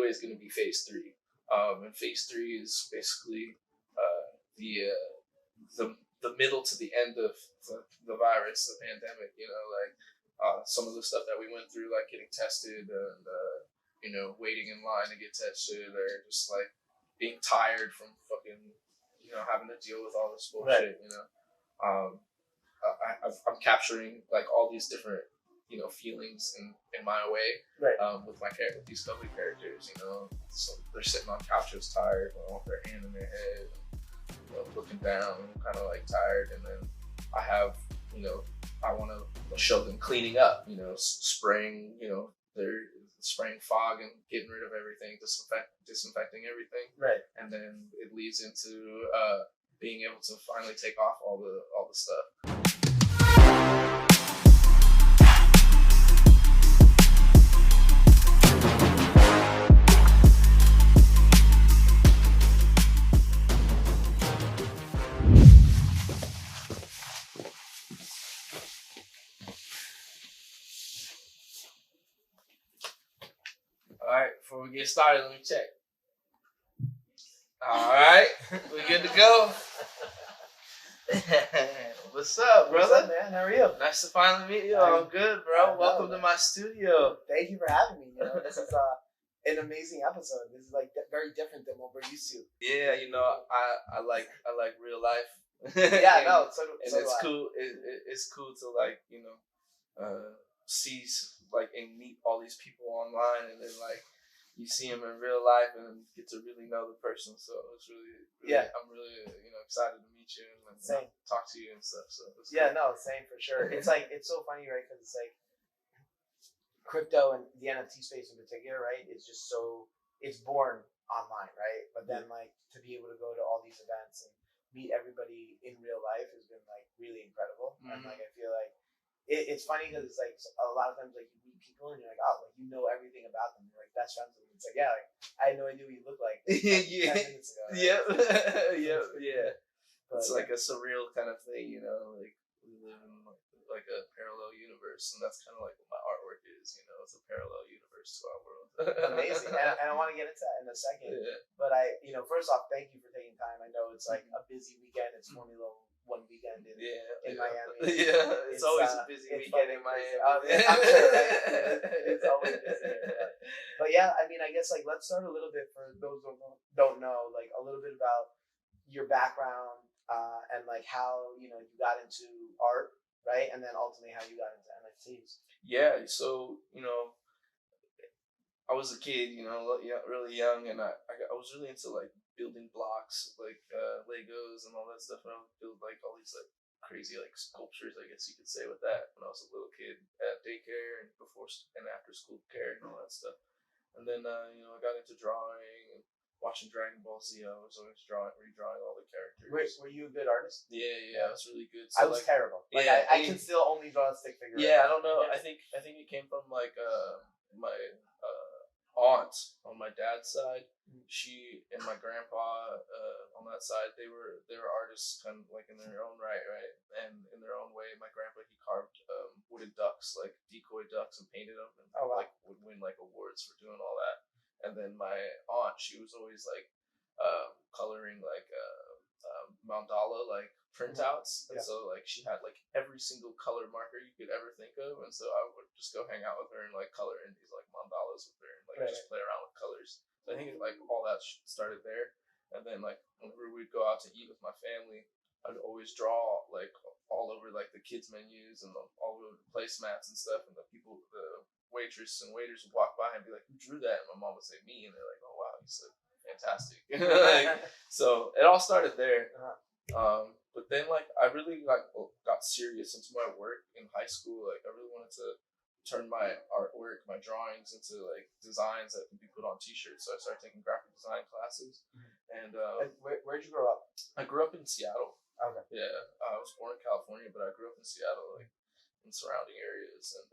Gateway is going to be phase 3. And phase 3 is basically the middle to the end of the virus, the pandemic. Some of the stuff that we went through, like getting tested and waiting in line to get tested, or just like being tired from fucking having to deal with all this bullshit. Right. I'm capturing like all these different feelings in my way, right. With these lovely characters. So they're sitting on couches tired, with their hand in their head, looking down, kind of like tired, and then I have I want to show them cleaning up, spraying they're spraying fog and getting rid of everything, disinfecting everything, right, and then it leads into being able to finally take off all the stuff. Alright, before we get started, let me check. Alright, we good to go? What's up, brother? What's up, man? How are you? Nice to finally meet you. I'm good, bro. Welcome to my studio. Thank you for having me. This is an amazing episode. This is like very different than what we're used to. Yeah, I like real life. Yeah, no, so it's cool. It's cool to see and meet all these people online, and then you see them in real life and get to really know the person. So it's really I'm really excited to meet you and talk to you and stuff. So yeah, cool. No, same for sure. It's so funny, right? Because it's crypto and the NFT space in particular, right? It's just it's born online, right? But then to be able to go to all these events and meet everybody in real life has been really incredible. Mm-hmm. And I feel it's funny because it's a lot of times you meet people and you're you know everything about them. You're best friends with them. It's I had no idea what you looked like 10 minutes ago. Right? Yeah. It's a surreal kind of thing, we live in a parallel universe, and that's kind of what my artwork is. It's a parallel universe to our world. Amazing, and I want to get into that in a second. Yeah. But first off, thank you for taking time. I know it's a busy weekend. It's Formula One weekend in Miami. Yeah, it's always a busy weekend in Miami. I'm sure, right? It's always busy. But yeah, I guess let's start a little bit for those who don't know, a little bit about your background and how you got into art, right? And then ultimately how you got into NFTs. Yeah, so I was a kid, really young, and I was really into building blocks, Legos and all that stuff. And I would build all these crazy sculptures, I guess you could say, with that when I was a little kid at daycare and before and after school care and all that stuff. And then I got into drawing and watching Dragon Ball Z. I was always redrawing all the characters. Wait, were you a good artist? Yeah, I was really good. So I was terrible. I can still only draw a stick figure. Yeah, I don't know. Yeah. I think it came from my aunt on my dad's side. She and my grandpa on that side, they were artists kind of in their own right, and in their own way. My grandpa, he carved wooden ducks, decoy ducks, and painted them, and would win awards for doing all that. And then my aunt, she was always coloring mandala printouts, and so she had every single color marker you could ever think of, and so I would just go hang out with her and color in these mandalas with her and just play around with colors. So I think all that started there, and then whenever we'd go out to eat with my family, I'd always draw all over the kids menus and all over the placemats and stuff, and the waitress and waiters would walk by and be who drew that? And my mom would say me, and they're oh wow, he's fantastic. So it all started there. But then I really got serious into my work in high school. I really wanted to turn my artwork, my drawings into designs that could be put on t-shirts. So I started taking graphic design classes. And where'd you grow up? I grew up in Seattle. Okay. Yeah, I was born in California, but I grew up in Seattle, in surrounding areas, and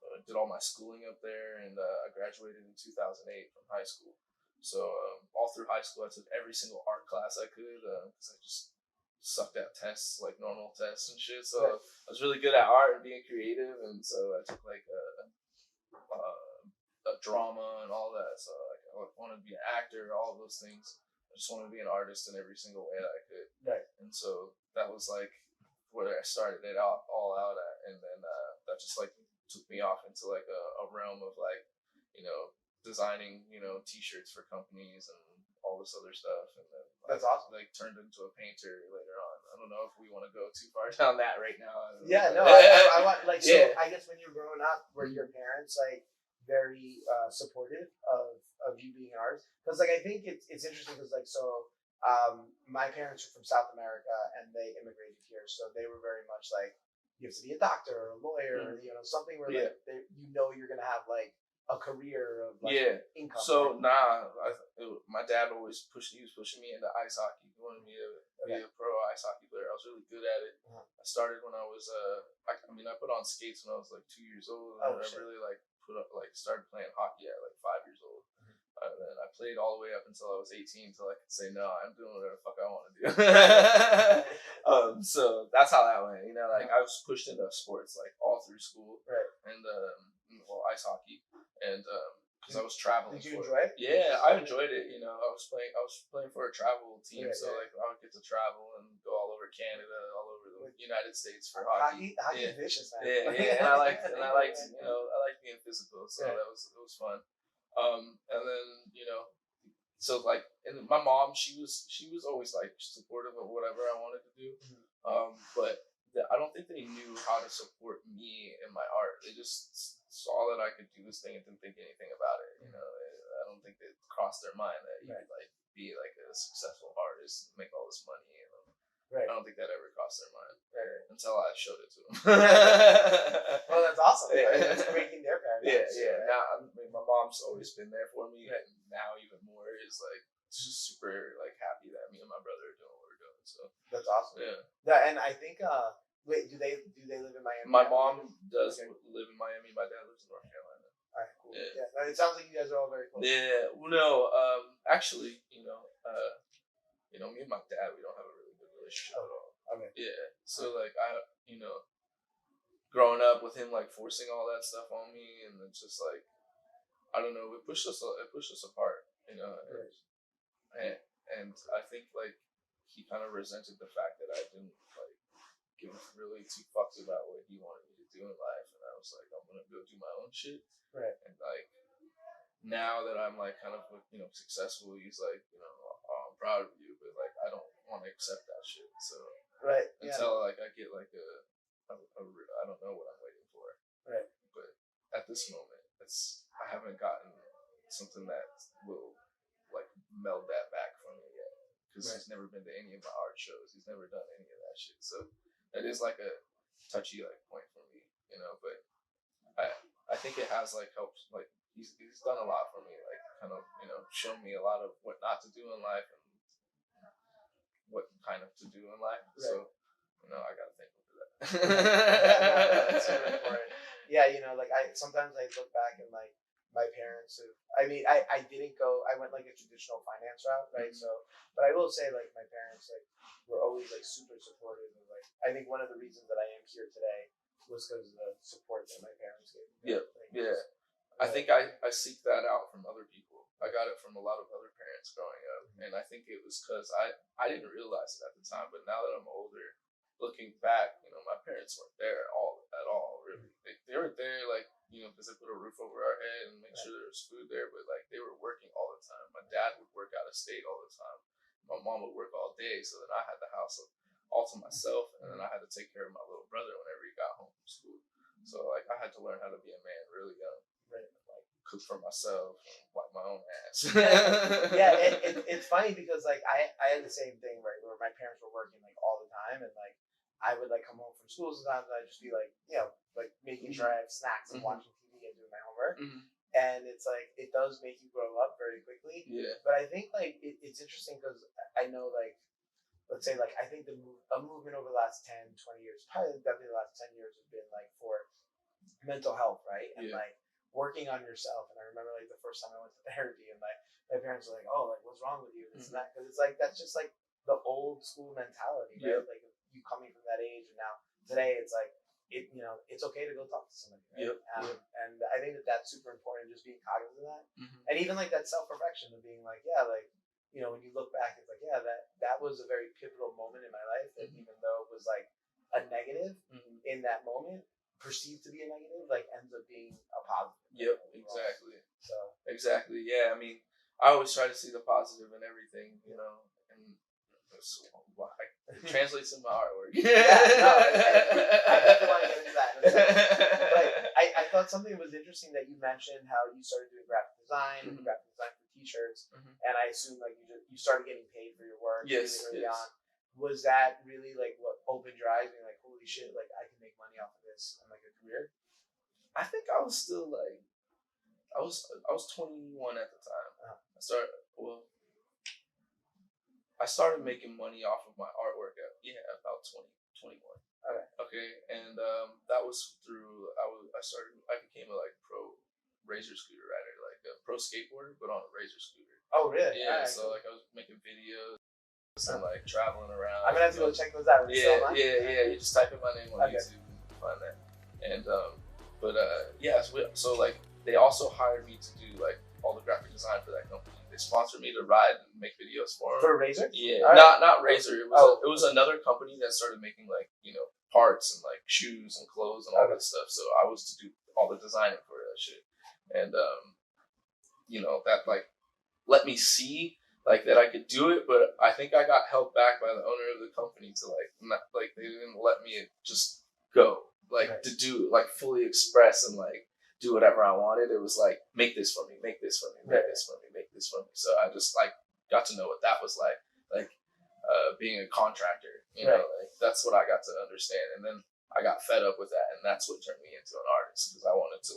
I did all my schooling up there, and I graduated in 2008 from high school. So all through high school, I took every single art class I could because I just sucked at tests, normal tests and shit. So I was really good at art and being creative, and so I took drama and all that. So like I wanted to be an actor, all of those things. I just wanted to be an artist in every single way that I could. Right. And so that was like where I started it all out at, and then that just like took me off into like a realm of like, designing, t-shirts for companies and all this other stuff, and then That's awesome. like turned into a painter later on. I don't know if we want to go too far down that right now. Yeah, no, I want like so. Yeah. I guess when you were growing up, were your parents like very supportive of you being an artist? Because like I think it's interesting because like so my parents are from South America and they immigrated here, so they were very much like you have to be a doctor or a lawyer, or something where like you're gonna have like a career of like income. So my dad always he was pushing me into ice hockey. He wanted me to be a pro ice hockey player. I was really good at it. I started when I was I put on skates when I was like 2 years old, and I really like started playing hockey at like 5 years old. And then I played all the way up until I was 18, until I could say no, I'm doing whatever the fuck I want to do. So that's how that went. I was pushed into sports like all through school, right? And ice hockey, and because I was traveling. Did you enjoy it? Yeah, I enjoyed it. I was playing for a travel team, so right. like I would get to travel and go all over Canada, all over the United States for hockey. Hockey is vicious, man. Yeah, and I liked being physical, so it was fun. And then so like, and my mom, she was always like supportive of whatever I wanted to do, but I don't think they knew how to support me in my art. They just saw that I could do this thing and didn't think anything about it. I don't think it crossed their mind that you could like be like a successful artist and make all this money. I don't think that ever crossed their mind until I showed it to them. Well, that's awesome. That's breaking their paradigms. Yeah. Now, my mom's always been there for me, and now even more is like just super like happy that me and my brother are doing what we're doing. So that's awesome. Yeah. And I think wait, do they live in Miami? My mom does live in Miami. My dad lives in North Carolina. All right, cool. Yeah. It sounds like you guys are all very close. Yeah. Well, no. Actually, me and my dad, we don't have a really good relationship at all. Okay. Yeah. So like growing up with him like forcing all that stuff on me, and it's just like I don't know, it pushed us apart. And I think like he kind of resented the fact that I didn't like give really two fucks about what he wanted me to do in life, and I was like, I'm gonna go do my own shit. Right. And like now that I'm like kind of successful, he's like, oh, I'm proud of you, but like I don't want to accept that shit. So until like I get like I don't know what I'm waiting for. Right. But at this moment, I haven't gotten something that will like meld that back from me yet, because he's never been to any of my art shows. He's never done any of that shit. So that is like a touchy like point for me, But I think it has like helped. Like he's done a lot for me. Like kind of shown me a lot of what not to do in life and what kind of to do in life. Right. So I gotta thank him for that. That's super important. Yeah, like I sometimes I look back and like my parents have. I mean, I didn't go. I went like a traditional finance route, right? So, but I will say like my parents like were always like super supportive of like. I think one of the reasons that I am here today was because of the support that my parents gave me. Yeah. I think I seek that out from other people. I got it from a lot of other parents growing up, and I think it was because I didn't realize it at the time, but now that I'm older, looking back, my parents weren't there at all, really. They were there, like, because they put a roof over our head and make sure there was food there, but, like, they were working all the time. My dad would work out of state all the time. My mom would work all day, so then I had the house all to myself, and then I had to take care of my little brother whenever he got home from school. So, like, I had to learn how to be a man really young. Right. Like, cook for myself, wipe my own ass. It's funny because, like, I had the same thing, right, where my parents were working, like, all the time, and, like, I would like come home from school sometimes and I'd just be like, like making sure I have snacks and watching TV and doing my homework. And it's like, it does make you grow up very quickly. Yeah. But I think like it's interesting because I know like, let's say like, I think a movement over the last 10, 20 years, probably definitely the last 10 years has been like for mental health, right? And like working on yourself. And I remember like the first time I went to therapy and like my parents were like, oh, like what's wrong with you? This and that. Cause it's like, that's just like the old school mentality, right? Like, you coming from that age, and now today it's like it's okay to go talk to somebody. Right? Yep. And I think that's super important, just being cognizant of that. Mm-hmm. And even like that self-reflection of being like, yeah, like, when you look back, it's like, yeah, that was a very pivotal moment in my life that even though it was like a negative in that moment, perceived to be a negative, like ends up being a positive. Yep, exactly. So exactly, yeah. I mean, I always try to see the positive in everything, and so, it translates in my artwork. I definitely want to get into that. But I thought something was interesting that you mentioned how you started doing graphic design, graphic design for T-shirts, and I assume like you started getting paid for your work really early on. Was that really like what opened your eyes, being like, holy shit, like I can make money off of this and like a career? I think I was still like, I was 21 at the time. I started making money off of my artwork at about 21. Okay, and that was through I became a like pro razor scooter rider, like a pro skateboarder, but on a razor scooter. Oh really? Yeah. So like I was making videos and like traveling around. I'm gonna have to go check those out. Yeah. You just type in my name on YouTube and find that. And so like they also hired me to do like all the graphic design for that company. They sponsored me to ride and make videos for them. For Razor? Yeah, not Razor. It was another company that started making like parts and like shoes and clothes and all that stuff. So I was to do all the designing for that shit, and that like let me see like that I could do it. But I think I got held back by the owner of the company to like not like they didn't let me just go to do like fully express and like do whatever I wanted. It was like, make this for me, make this for me, make this for me, make this for me. So I just like got to know what that was like being a contractor, like that's what I got to understand. And then I got fed up with that, and that's what turned me into an artist, because I wanted to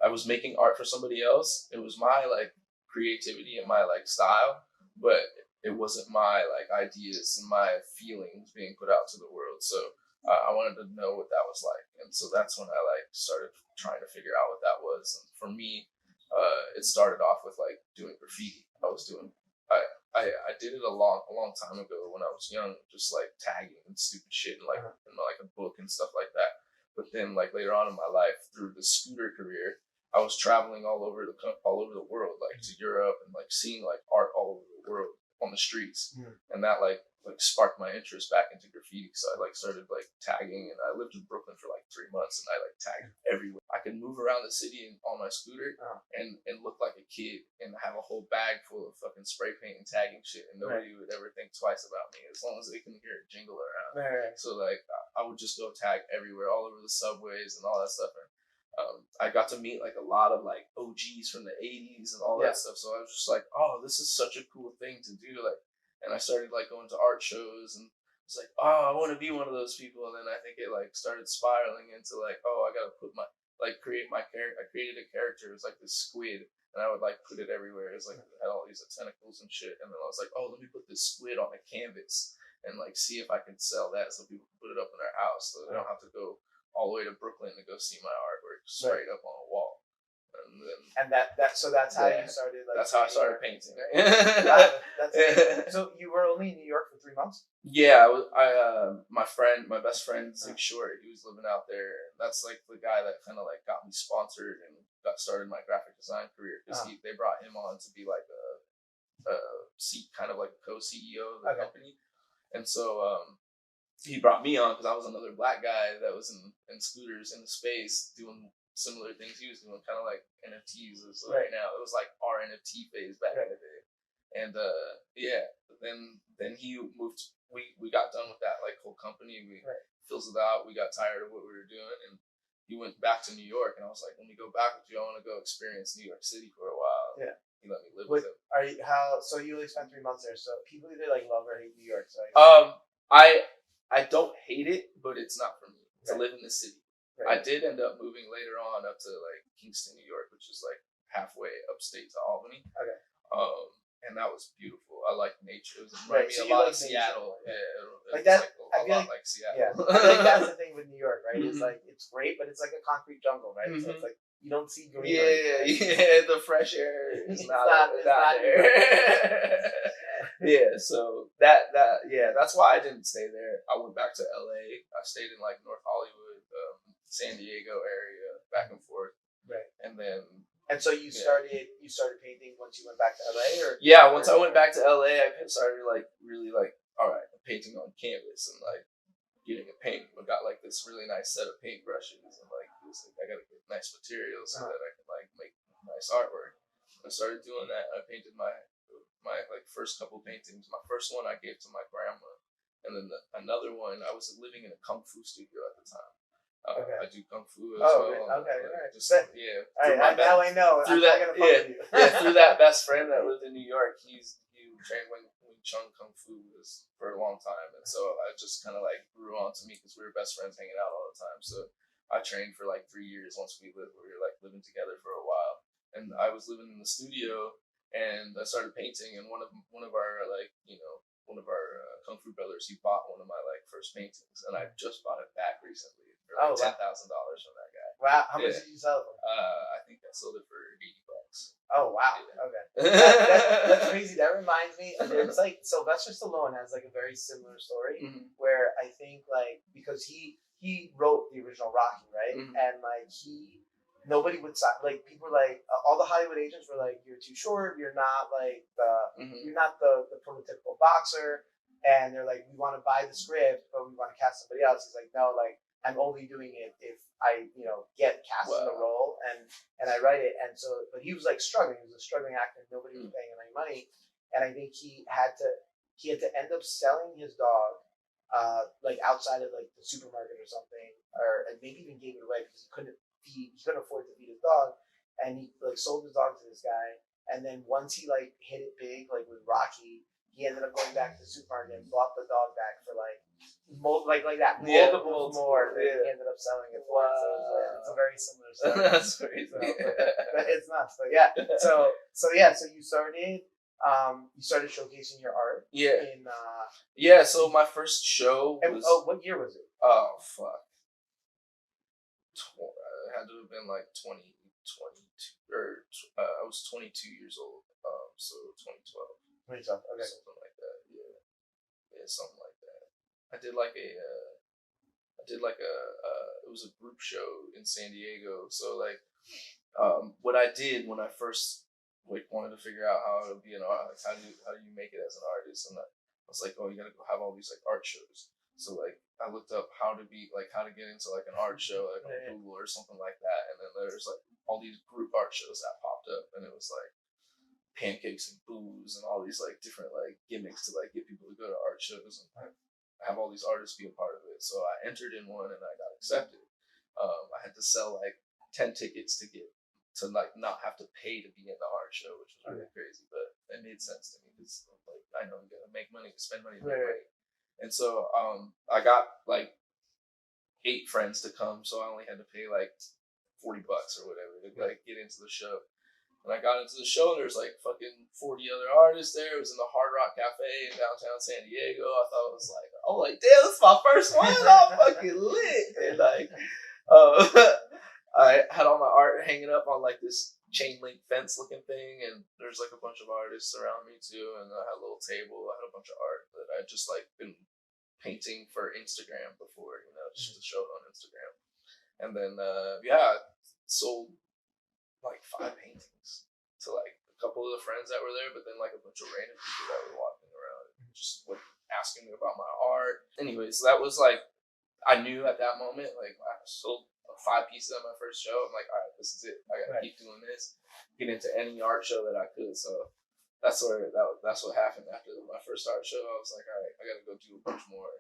I was making art for somebody else. It was my like creativity and my like style, but it wasn't my like ideas and my feelings being put out to the world. So I wanted to know what that was like, and so that's when I like started trying to figure out what that was. And for me, it started off with like doing graffiti. I did it a long time ago when I was young, just like tagging and stupid shit and like in like a book and stuff like that. But then like later on in my life, through the scooter career, I was traveling all over the world, like to Europe, and like seeing like art all over the world on the streets, and that like sparked my interest back into graffiti. So I like started like tagging, and I lived in Brooklyn for like 3 months, and I like tagged everywhere. I could move around the city on my scooter and look like a kid and have a whole bag full of fucking spray paint and tagging shit, and nobody would ever think twice about me as long as they can hear it jingle around. So like I would just go tag everywhere, all over the subways and all that stuff. And I got to meet like a lot of like OGs from the 80s and all that stuff. So I was just like, oh, this is such a cool thing to do. Like, and I started like going to art shows, and it's like, oh, I want to be one of those people. And then I think it like started spiraling into like, oh, I got to put my create my character. I created a character. It was like this squid, and I would like put it everywhere. It was like it had all these tentacles and shit. And then I was like, oh, let me put this squid on a canvas and like see if I can sell that so people can put it up in their house, so they don't have to go all the way to Brooklyn to go see my artwork straight up on a wall. And that's how you started. Like, that's how I started painting. So you were only in New York for 3 months? Yeah, my best friend Zig Short, he was living out there. That's like the guy that kind of like got me sponsored and got started my graphic design career, because they brought him on to be like a kind of like a co-CEO of the company, and so he brought me on because I was another black guy that was in scooters in the space doing similar things he was doing, kind of like NFTs is right now. It was like our NFT phase back in the day. And then he moved. We got done with that like whole company. We fizzled out. We got tired of what we were doing, and he went back to New York. And I was like, let me go back with you. I want to go experience New York City for a while. Yeah. He let me live with him. So you only spent 3 months there. So people either like love or hate New York. So I don't hate it, but it's not for me to live in the city. I did end up moving later on up to like Kingston, New York, which is like halfway upstate to Albany. Okay. And that was beautiful. I like nature. It was reminded me a lot of Seattle. Yeah, like that. I feel like Seattle. Yeah, I think that's the thing with New York, right? It's like it's great, but it's like a concrete jungle, right? So it's like you don't see greenery. Yeah. The fresh air is not there. Yeah, so that's why I didn't stay there. I went back to LA. I stayed in like North Hollywood, San Diego area, back and forth. Right. And then so you started painting once you went back to LA, or once I went back to LA, I started like really like, all right, painting on canvas and like getting a paint. I got like this really nice set of paint brushes and like this, like, I got to get nice materials so that I can like make nice artwork. I started doing that. I painted my like first couple paintings. My first one I gave to my grandma, and then another one I was living in a kung fu studio at the time. Okay. I do kung fu as well. Okay, right. Just yeah. Now I know. Through that, through that best friend that lived in New York, he trained Wing Chun Kung Fu for a long time, and so I just kind of like grew on to me because we were best friends hanging out all the time. So I trained for like 3 years. Once we were like living together for a while, and I was living in the studio, and I started painting. And one of our like one of our Kung Fu brothers, he bought one of my like first paintings, and I just bought it back recently for like $10,000 from that guy. Wow, how much did you sell it for? I think I sold it for $80. Oh wow, yeah. Okay, that's crazy. That reminds me, it's like Sylvester Stallone has like a very similar story where I think like because he wrote the original Rocky, right, and like nobody would sign. Like people were like all the Hollywood agents were like, you're too short. You're not like you're not the prototypical boxer. And they're like, we want to buy the script, but we want to cast somebody else. He's like, no, like I'm only doing it if I get cast in the role and I write it. And so, but he was like struggling. He was a struggling actor. Nobody was paying him any money. And I think he had to end up selling his dog like outside of like the supermarket or something, or maybe even gave it away because he couldn't afford to feed his dog, and he like sold his dog to this guy. And then once he like hit it big like with Rocky, he ended up going back to the supermarket and bought the dog back for like multiples more than he ended up selling it for. Wow. So it's a very similar story. That's crazy. It's nuts, but yeah. So you started showcasing your art. Yeah. So my first show was. What year was it? Oh fuck. It had to have been like 2022, or I was 22 years old. So 2012. 2012. Okay. Something like that. Yeah, something like that. I did like a. It was a group show in San Diego. So like, what I did when I first like wanted to figure out how to be an artist, like how do you make it as an artist, and I was like, oh, you gotta go have all these like art shows. So like I looked up how to get into like an art show like on Google or something like that, and then there's like all these group art shows that popped up, and it was like pancakes and booze and all these like different like gimmicks to like get people to go to art shows and have all these artists be a part of it. So I entered in one and I got accepted. I had to sell like 10 tickets to like not have to pay to be in the art show, which was really crazy, but it made sense to me because like I know I'm gonna make money, spend money, make money. And so I got like 8 friends to come, so I only had to pay like $40 or whatever to like get into the show. And I got into the show, and there's like fucking 40 other artists there. It was in the Hard Rock Cafe in downtown San Diego. I thought it was like, oh, like, damn, this is my first one. I'm fucking lit. And like, I had all my art hanging up on like this chain link fence looking thing, and there's like a bunch of artists around me too. And I had a little table. I had a bunch of art that I just like been painting for Instagram before, just to show it on Instagram. And then sold like 5 paintings to like a couple of the friends that were there, but then like a bunch of random people that were walking around and just like asking me about my art. Anyways, that was like, I knew at that moment, like I sold 5 pieces at my first show. I'm like, all right, this is it. I gotta keep doing this, get into any art show that I could. So that's what happened after my first art show. I was like, all right, I gotta go do a bunch more.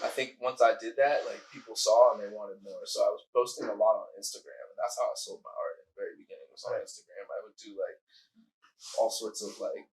I think once I did that, like people saw and they wanted more. So I was posting a lot on Instagram, and that's how I sold my art in the very beginning. Was on Instagram. I would do like all sorts of like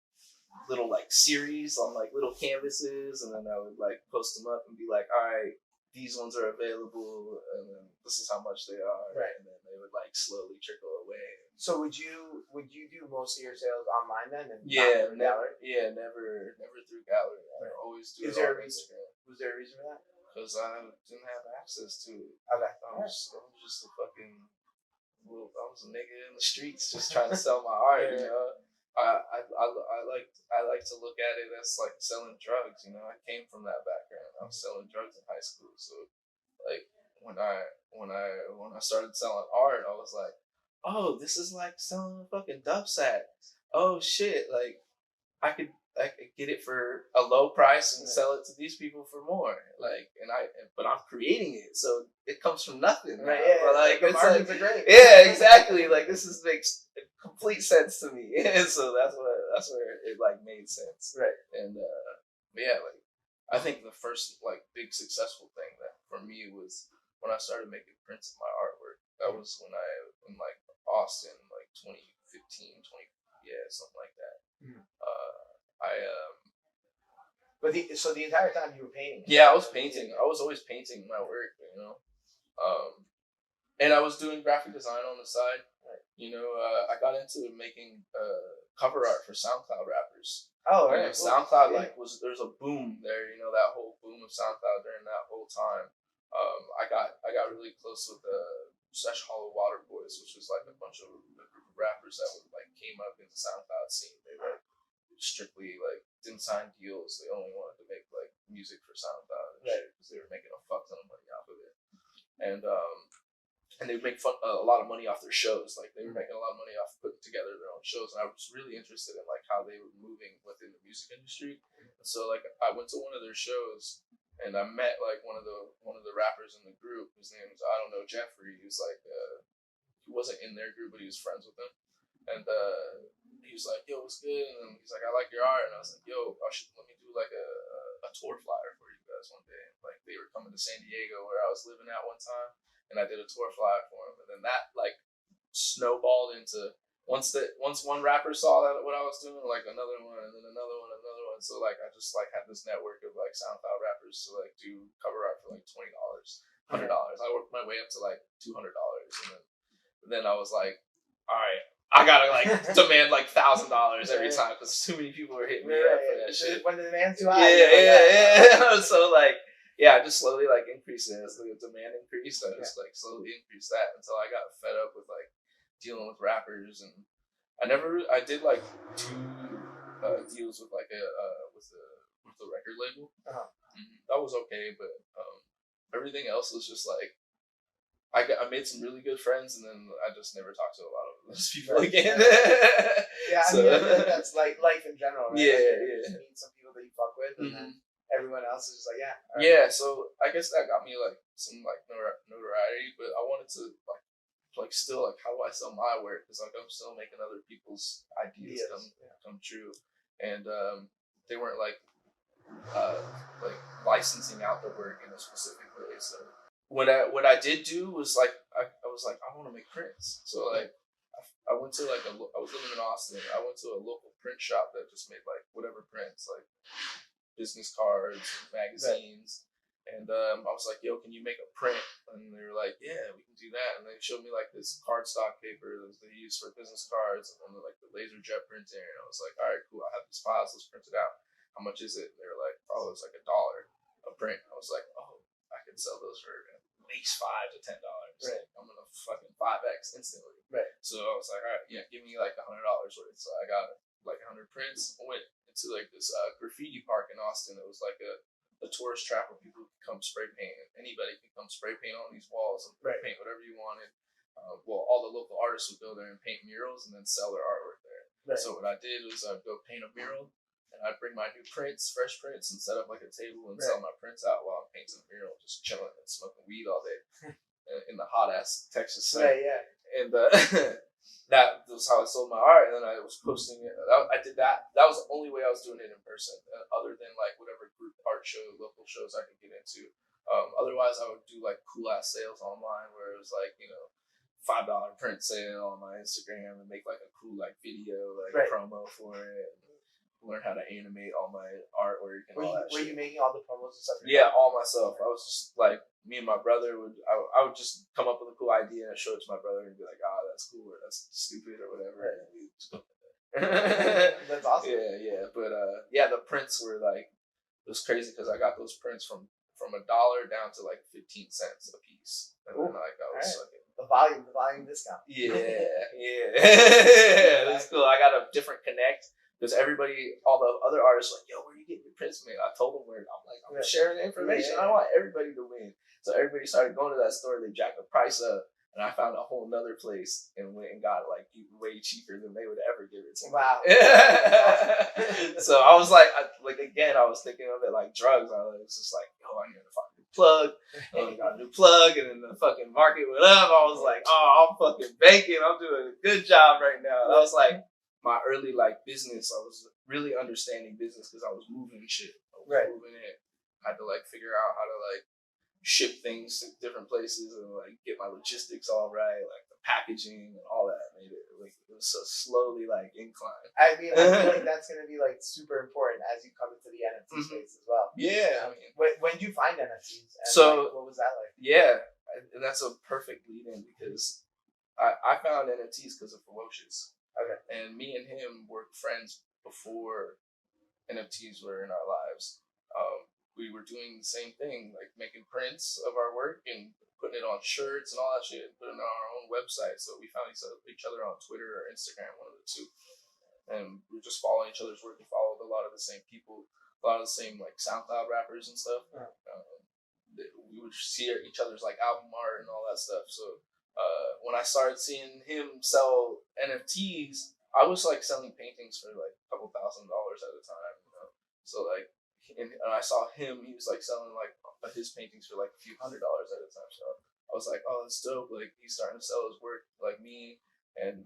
little like series on like little canvases, and then I would like post them up and be like, all right, these ones are available, and then this is how much they are, and then they would like slowly trickle away. So would you do most of your sales online then? And never through gallery. I always do it on Instagram. Was there a reason for that? Because I didn't have access to it. Okay. I was just a fucking I was a nigga in the streets just trying to sell my art, I like to look at it as like selling drugs. You know, I came from that background. I was selling drugs in high school, so like when I started selling art, I was like, oh, this is like selling a fucking dub sack. Oh shit, like I could get it for a low price and sell it to these people for more. Like, but I'm creating it, so it comes from nothing. Right? Yeah. But like, the margins are great. Yeah, exactly. Like this makes complete sense to me, and so that's where it like made sense. Right. And but yeah, like I think the first like big successful thing that for me was when I started making prints of my artwork. That was when I in like Austin, like 2015, something like that. Mm. So the entire time you were painting. Yeah, I was painting. I was always painting my work, you know. And I was doing graphic design on the side. Right. You know, I got into making cover art for SoundCloud rappers. Oh, right. You know, SoundCloud there's a boom there. You know, that whole boom of SoundCloud during that whole time. I got really close with the Sesh Hollow Water Boys, which was like a bunch of rappers that would like came up in the SoundCloud scene. They like strictly like didn't sign deals. They only wanted to make like music for SoundCloud and shit because they were making a fuck ton of money off of it. And they would make a lot of money off their shows. Like they were making a lot of money off putting together their own shows. And I was really interested in like how they were moving within the music industry. And so like I went to one of their shows and I met like one of the rappers in the group. His name was, I don't know, Jeffrey. He was like he wasn't in their group, but he was friends with them. And he was like, yo, what's good? And he's like, I like your art. And I was like, yo, let me do like a tour flyer for you guys one day. And like they were coming to San Diego where I was living at one time. And I did a tour flyer for him. And then that like snowballed into once one rapper saw that what I was doing, like another one, and then another one. So like I just like had this network of like SoundCloud rappers to like do cover art for like $20, $100. I worked my way up to like $200, and then I was like, all right, I gotta like demand like $1,000 every time because too many people were hitting me up for that shit. When the demand's too high. Yeah. So like. Yeah, I just slowly like increased it as the demand increased. I just like slowly increased that until I got fed up with like dealing with rappers, and I did like 2 deals with like with the record label. Uh-huh. That was okay, but everything else was just like I made some really good friends, and then I just never talked to a lot of those people again. Yeah, I mean that's like life in general, right? Yeah, like, you meet some people that you fuck with, and then everyone else is just like, yeah. Right. Yeah, so I guess that got me like some like notoriety, but I wanted to like still like how do I sell my work? Because like I'm still making other people's ideas come true, and they weren't like licensing out the work in a specific way. So what I did do was like I was like I want to make prints. So like I went to like I was living in Austin. I went to a local print shop that just made like whatever prints like. Business cards, magazines, and I was like, "Yo, can you make a print?" And they were like, "Yeah, we can do that." And they showed me like this cardstock paper that they use for business cards, and then like the laser jet printer. And I was like, "All right, cool. I have these files. Let's print it out. How much is it?" And they were like, "Oh, it's like $1 a print." I was like, "Oh, I can sell those for at least $5 to $10. Right. Like, I'm gonna fucking 5x instantly." Right. So I was like, "All right, yeah, give me like $100 worth." So I got like 100 prints. I went into like this graffiti park in Austin. It was like a tourist trap where people could come spray paint. Anybody could come spray paint on these walls and paint whatever you wanted. All the local artists would go there and paint murals and then sell their artwork there. Right. So what I did was I'd go paint a mural and I'd bring my new prints, fresh prints, and set up like a table and sell my prints out while I'm painting the mural, just chilling and smoking weed all day in the hot ass Texas sun. Right, yeah. And that was how I sold my art, and then I was posting it. I did that. That was the only way I was doing it in person, other than like whatever group art show, local shows I could get into. Otherwise, I would do like cool ass sales online, where it was like $5 print sale on my Instagram, and make like a cool like video promo for it. Learn how to animate all my artwork and all that shit. Were you making all the promos and stuff? Yeah, all myself. I was just like, me and my brother I would just come up with a cool idea and show it to my brother and be like, that's cool or that's stupid or whatever. Right. That's awesome. Yeah. But the prints were like, it was crazy because I got those prints from $1 down to like 15 cents a piece. And then like I was like, the volume discount. Yeah. cool. I got a different connect because all the other artists were like, yo, where are you getting your prints made? I told them where. I'm like, I'm sharing the information. I want everybody to win. So everybody started going to that store. They jacked the price up. And I found a whole nother place and went and got it like way cheaper than they would ever give it to me. Wow. So I was like, again, I was thinking of it like drugs. I was just like, yo, I need a fucking plug. I got a new plug, and then the fucking market went up. I was like, oh, I'm fucking banking. I'm doing a good job right now. That was like my early like business. I was really understanding business because I was moving shit. I was moving it. I had to like figure out how to like ship things to different places and like get my logistics all right, like the packaging and all that made it like it was so slowly like incline. I mean, I feel like that's gonna be like super important as you come into the NFT space as well. Yeah, I mean, when did you find NFTs? And so what was that like? Yeah, and that's a perfect lead in because I found NFTs because of Ferocious. Okay, and me and him were friends before NFTs were in our lives. We were doing the same thing, like making prints of our work and putting it on shirts and all that shit, and putting it on our own website. So we found each other on Twitter or Instagram, one of the two. And we were just following each other's work and followed a lot of the same people, a lot of the same like SoundCloud rappers and stuff. We would see each other's like album art and all that stuff. So when I started seeing him sell NFTs, I was like selling paintings for like a couple $1,000s at a time, you know? So like, and I saw him, he was like selling like his paintings for like a few $100s at a time. So I was like, oh, that's dope. Like he's starting to sell his work like me. And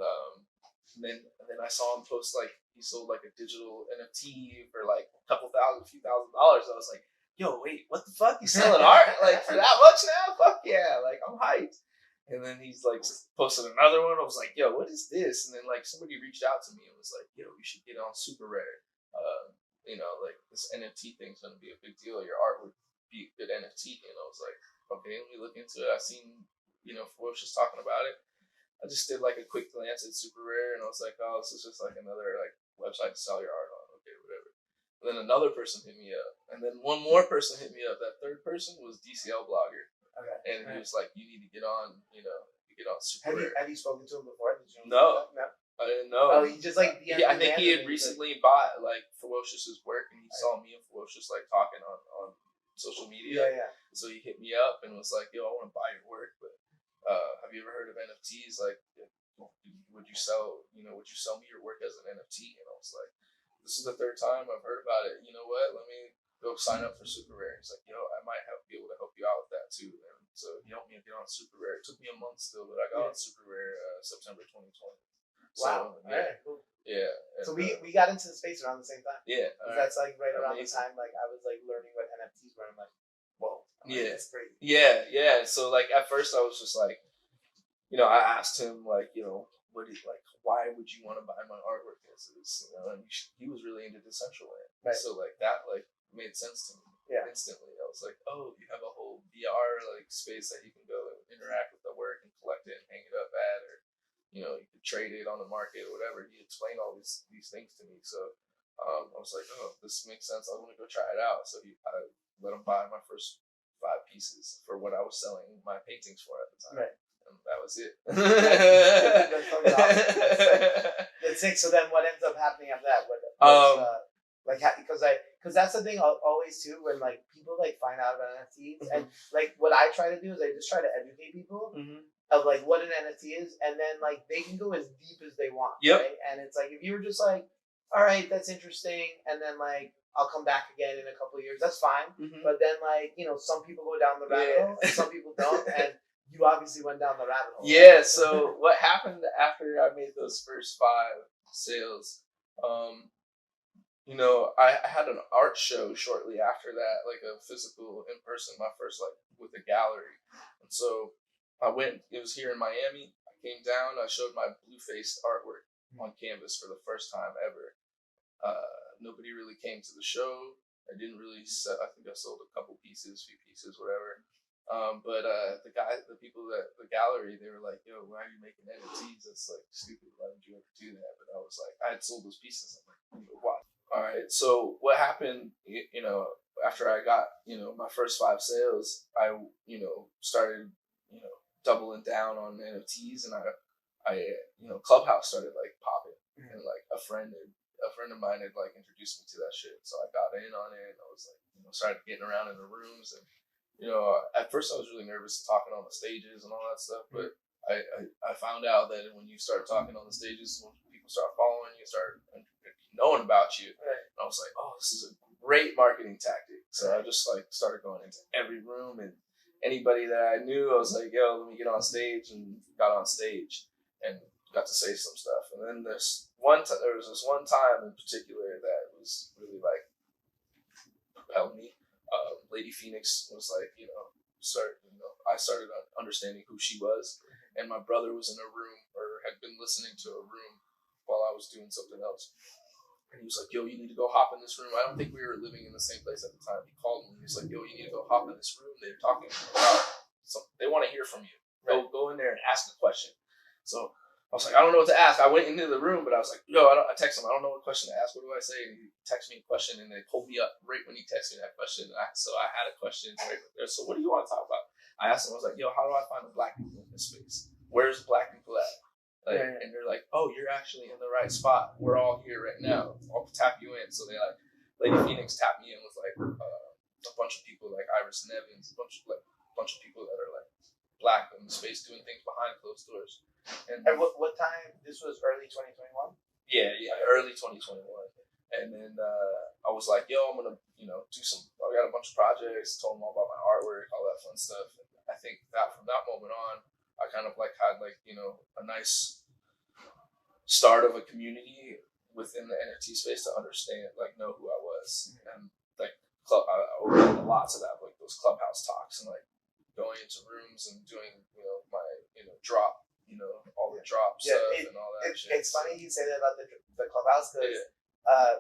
then I saw him post like he sold like a digital NFT for like a few $1,000s. I was like, yo, wait, what the fuck? He's selling art like for that much now? Fuck yeah, like I'm hyped. And then he's like posted another one. I was like, yo, what is this? And then like somebody reached out to me and was like, yo, you should get on Super Rare. You know, like this NFT thing's gonna be a big deal. Your art would be a good NFT. And I was like, okay, let me look into it. I seen, you know, Ferocious talking about it. I just did like a quick glance at Super Rare and I was like, oh, this is just like another like website to sell your art on. Okay, whatever. And then another person hit me up. And then one more person hit me up. That third person was DCL Blogger. Okay. And he was like, you need to get on, you know, Super Rare. Have you spoken to him before? Did you know No. I didn't know. Oh, he just like I think he had recently bought like Ferocious's work, and he saw me and Ferocious like talking on social media. Yeah. So he hit me up and was like, "Yo, I want to buy your work, but have you ever heard of NFTs? Like, would you sell me your work as an NFT?" And I was like, "This is the third time I've heard about it. You know what? Let me go sign up for Super Rare." He's like, "Yo, I might be able to help you out with that too." And so he helped me get on Super Rare. It took me a month still, but I got on Super Rare September 2020. Wow. So, yeah. Cool. Yeah. So we got into the space around the same time. Yeah. That's like right around the time like I was like learning what NFTs were. I'm like, whoa. That's crazy. Yeah. So like at first I was just like, you know, I asked him like, you know, why would you want to buy my artwork? You know, and he was really into Decentraland. Right. So like that like made sense to me. Yeah. Instantly. I was like, oh, you have a whole VR like space that you can go and interact with the work and collect it and hang it up at, or you know, you could trade it on the market or whatever. He explained all these things to me. So I was like, oh, this makes sense. I want to go try it out. So I let him buy my first 5 pieces for what I was selling my paintings for at the time. Right. And that was it. That's sick. So then what ends up happening after that? Because that's the thing always too, when like people like find out about NFTs and like what I try to do is I just try to educate people of like what an NFT is, and then like they can go as deep as they want. Yep. Right? And it's like if you were just like, all right, that's interesting, and then like I'll come back again in a couple of years, that's fine. But then like, you know, some people go down the rabbit hole and some people don't, and you obviously went down the rabbit hole. Yeah. So what happened after I made those first 5 sales? You know, I had an art show shortly after that, like a physical in person, my first like with a gallery, and so I went. It was here in Miami. I came down. I showed my blue-faced artwork on canvas for the first time ever. Nobody really came to the show. I didn't really sell. I think I sold a few pieces, whatever. But the people at the gallery, they were like, "Yo, why are you making NFTs? That's like stupid. Why would you ever do that?" But I was like, I had sold those pieces. I'm like, "Why?" All right. So what happened? You know, after I got my first 5 sales, I started doubling down on NFTs, and I Clubhouse started like popping, and a friend of mine had like introduced me to that shit, so I got in on it. And I was like, started getting around in the rooms, and at first I was really nervous talking on the stages and all that stuff, but I found out that when you start talking on the stages, when people start following you, start knowing about you, and I was like, oh, this is a great marketing tactic. So I just like started going into every room, and anybody that I knew, I was like, yo, let me get on stage, and got on stage and got to say some stuff. And then there was this one time in particular that was really like propelled me. Lady Phoenix was like, I started understanding who she was, and my brother was in a room, or had been listening to a room while I was doing something else. And he was like, yo, you need to go hop in this room. I don't think we were living in the same place at the time. He called me. He was like, yo, you need to go hop in this room. They're talking about something. They want to hear from you. Go in there and ask a question. So I was like, I don't know what to ask. I went into the room, but I was like, yo, I texted him. I don't know what question to ask. What do I say? And he texted me a question, and they pulled me up right when he texted me that question. So I had a question right there. So what do you want to talk about? I asked him, I was like, yo, how do I find the black people in this space? Where's the black people at? And they're like, oh, you're actually in the right spot. We're all here right now. I'll tap you in. So they like, Lady Phoenix tapped me in with like a bunch of people like Iris Nevins, a bunch of people that are like black in the space doing things behind closed doors. And what time? This was early 2021? Yeah, early 2021. And then I was like, yo, I'm gonna do some. I got a bunch of projects. Told them all about my artwork, all that fun stuff. And I think that from that moment on, I kind of like had like a nice start of a community within the NFT space to understand, like, know who I was, and like I opened a lot to that, like those clubhouse talks and like going into rooms and doing my drop all the drop stuff and all that shit. It's funny you say that about the clubhouse, because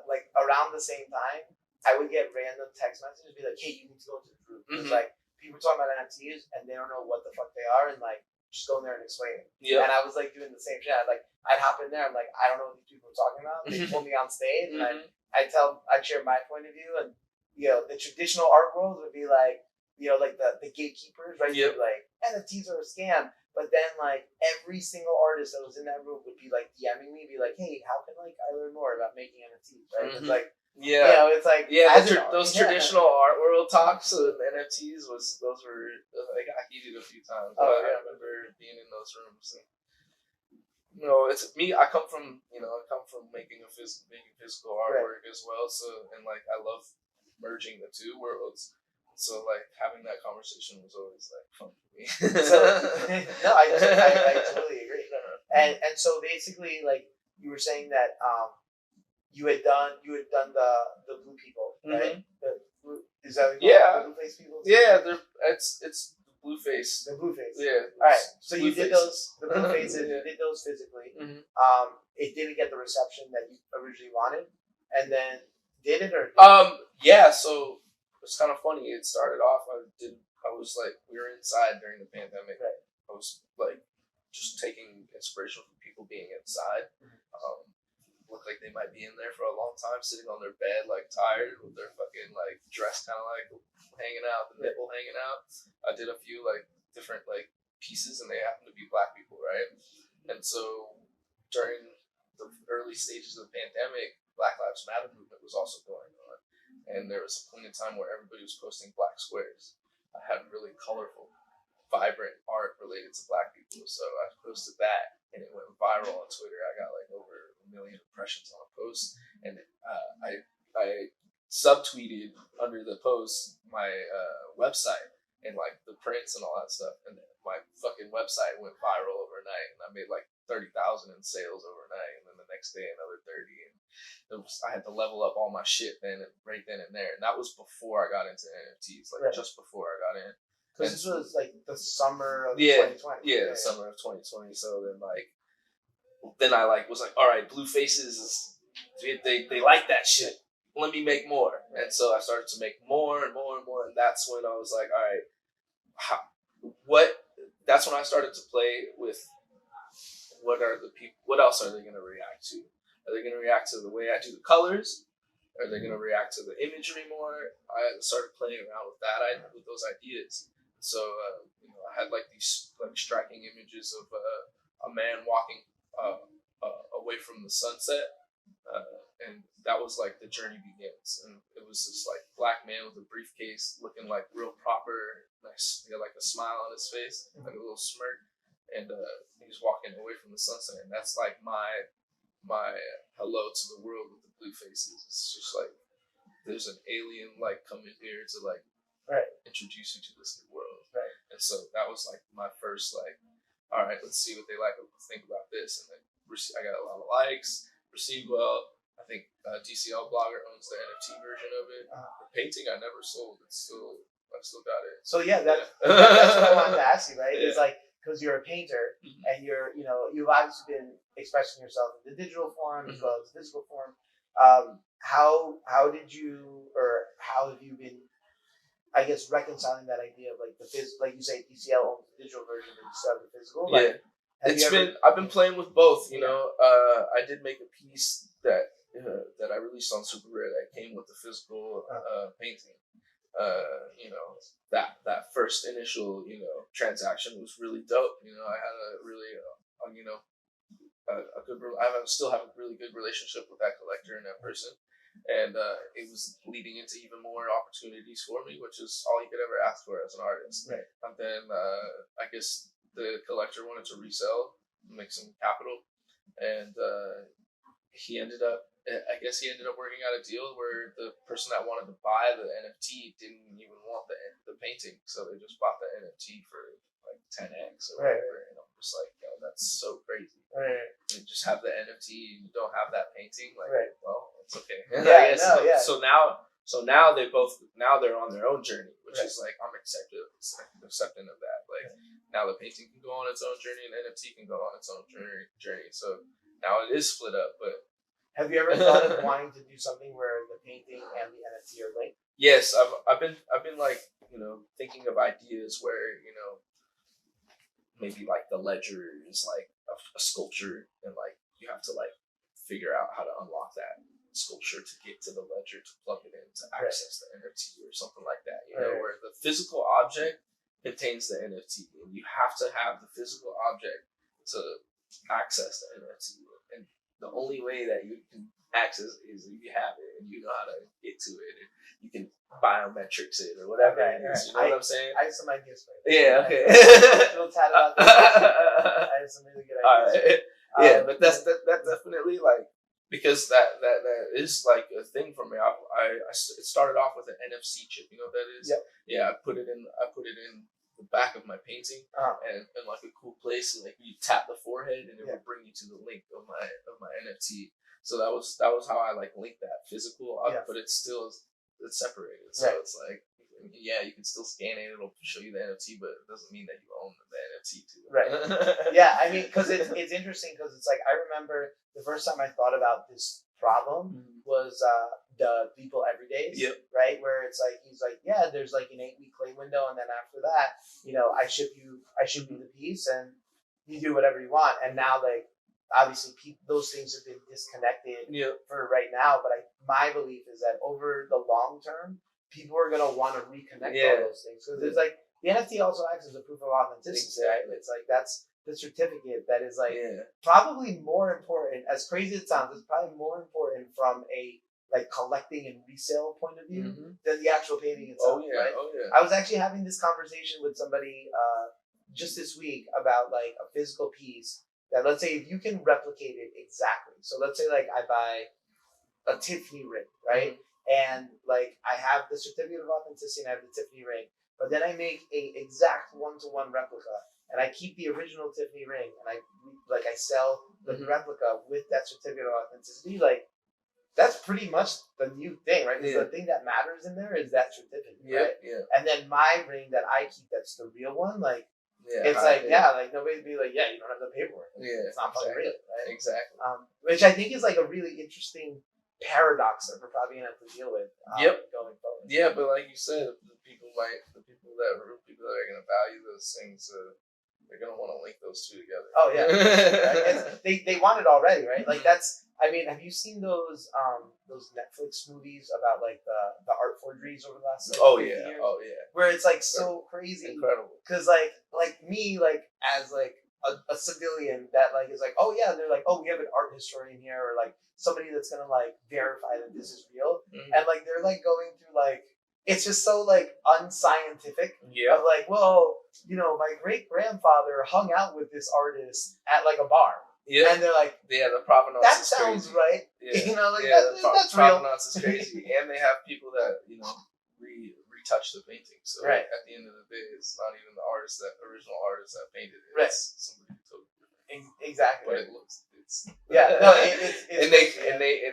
like around the same time I would get random text messages be like, hey, you need to go to the group. It's like people talking about NFTs and they don't know what the fuck they are, and like just go in there and explain it. And I was like doing the same shit. I'd hop in there. I'm like, I don't know what these people are talking about. They pull me on stage, and I'd share my point of view. And the traditional art world would be like, like the gatekeepers, right? Yep. Like NFTs are a scam. But then like every single artist that was in that room would be like DMing me, be like, hey, how can like I learn more about making NFTs? Right? It's like. It's like those traditional art world talks of NFTs those were like I heated a few times. I remember being in those rooms. And, it's me. I come from making physical artwork as well. So and like I love merging the two worlds. So like having that conversation was always like fun for me. No, I totally agree. And so basically, like you were saying that. You had done the blue people, right? Is that what you call the blue face people? Yeah, it's the blue face. The blue face. Yeah. All right. So you did the blue faces. You did those physically. It didn't get the reception that you originally wanted, and then did it or? Yeah. So it's kind of funny. It started off. I was like, we were inside during the pandemic. Right. I was like, just taking inspiration from people being inside. Look like they might be in there for a long time, sitting on their bed, like tired, with their fucking like dress kind of like hanging out, the nipple hanging out. I did a few like different like pieces, and they happen to be black people, right? And so during the early stages of the pandemic, Black Lives Matter movement was also going on, and there was a point in time where everybody was posting black squares. I had really colorful, vibrant art related to black people, so I posted that. And it went viral on Twitter. I got like over 1 million impressions on a post, and I subtweeted under the post my website and like the prints and all that stuff, and my fucking website went viral overnight, and I made like 30,000 in sales overnight, and then the next day another 30, and I had to level up all my shit right then and there, and that was before I got into NFTs, like just before I got in. Because this was like the summer of 2020. Yeah, the summer of 2020. So then I like was like, all right, blue faces, they like that shit. Let me make more. And so I started to make more and more and more. And that's when I was like, all right, that's when I started to play with what else are they going to react to? Are they going to react to the way I do the colors? Are they going to react to the imagery more? I started playing around with with those ideas. So I had like these like striking images of a man walking away from the sunset, that was like the journey begins, and it was this like black man with a briefcase, looking like real proper, nice. He had like a smile on his face, like a little smirk, and he was walking away from the sunset, and that's like my hello to the world with the blue faces. It's just like there's an alien like coming here to like introduce you to this new world, and so that was like my first like, all right, let's see what they like, think about this, and then I got a lot of likes, received well. I think DCL Blogger owns the NFT version of it. The painting I never sold. I still got it. So that's what I wanted to ask you, right? It's like, because you're a painter and you've obviously been expressing yourself in the digital form as well as the physical form. How have you been, I guess, reconciling that idea of like like you say, DCL owns the digital version, but you still have the physical? Like, I've been playing with both. You know, I did make a piece that I released on Super Rare that came with the physical painting. That first initial transaction was really dope. I had a really I still have a really good relationship with that collector and that person, and it was leading into even more opportunities for me, which is all you could ever ask for as an artist. Right. And then I guess the collector wanted to resell, make some capital, and he ended up working out a deal where the person that wanted to buy the NFT didn't even want the painting, so they just bought the NFT for like 10x or whatever. And I'm just like, that's so crazy. Right. You just have the NFT and you don't have that painting, like, well, it's okay. So now they're on their own journey, which is like, I'm accepting of that. Like, now the painting can go on its own journey and NFT can go on its own journey. So now it is split up, but. Have you ever thought of wanting to do something where the painting and the NFT are linked? Yes, I've been like, thinking of ideas where, maybe like the ledger is like a sculpture, and like you have to like figure out how to unlock that sculpture to get to the ledger to plug it in to access the NFT or something like that. Where the physical object contains the NFT, and you have to have the physical object to access the NFT. And the only way that you can access is if you have it and you know how to get to it, and you can biometrics it or whatever it is. You know what I'm saying? I have some ideas for it. Yeah, okay. A little tad about this. I have some really good ideas. All right. But that definitely, like, because that is like a thing for me. It started off with an NFC chip. You know what that is? Yep. Yeah, I put it in the back of my painting, and in like a cool place, and like you tap the forehead and it will bring you to the link of my NFT. So that was how I like linked that physical, but it's separated. So it's like, you can still scan it, it'll show you the NFT, but it doesn't mean that you own the NFT too. Right. Yeah, I mean, because it's interesting, because it's like, I remember the first time I thought about this problem was the People Everydays, right? Where it's like, he's like, there's like an 8-week claim window, and then after that, I ship you the piece, and you do whatever you want. And now, like, obviously, those things have been disconnected for right now. But my belief is that over the long term, people are gonna want to reconnect all those things, because it's like the NFT also acts as a proof of authenticity, right? It's like that's the certificate that is like probably more important. As crazy as it sounds, it's probably more important from a like collecting and resale point of view than the actual painting itself. Right? I was actually having this conversation with somebody just this week about like a physical piece that, let's say, if you can replicate it exactly. So let's say like I buy a Tiffany ring, right? And like I have the certificate of authenticity and I have the Tiffany ring, but then I make a exact 1-to-1 replica, and I keep the original Tiffany ring, and I sell the replica with that certificate of authenticity. Like, that's pretty much the new thing, right? Because the thing that matters in there is that certificate, right? Yeah. And then my ring that I keep, that's the real one, like, it's like, like nobody'd be like, you don't have the paperwork. It's not fucking real, right? Exactly. Which I think is like a really interesting paradox that we're probably gonna have to deal with going forward. Yeah, but like you said, the people that are gonna value those things, they're gonna want to link those two together. Oh yeah, right? They want it already, right? Like that's. I mean, have you seen those Netflix movies about like the art forgeries over the last 50 years? Where it's like so crazy, incredible. Because like me, like as like a civilian that like is like, oh yeah, they're like, oh, we have an art historian here, or like somebody that's gonna like verify that this is real, and like they're like going through like it's just so like unscientific. Yeah. Of like, well, you know, my great grandfather hung out with this artist at like a bar. Yeah. And they're like, yeah, the provenance that is sounds crazy. right. Yeah. You know, like yeah, that's real. provenance is crazy, and they have people that retouch the painting. So right. At the end of the day, it's not even the original artist that painted it. Right. It's somebody who totally different. Exactly. But it looks. It's yeah. No. It's and they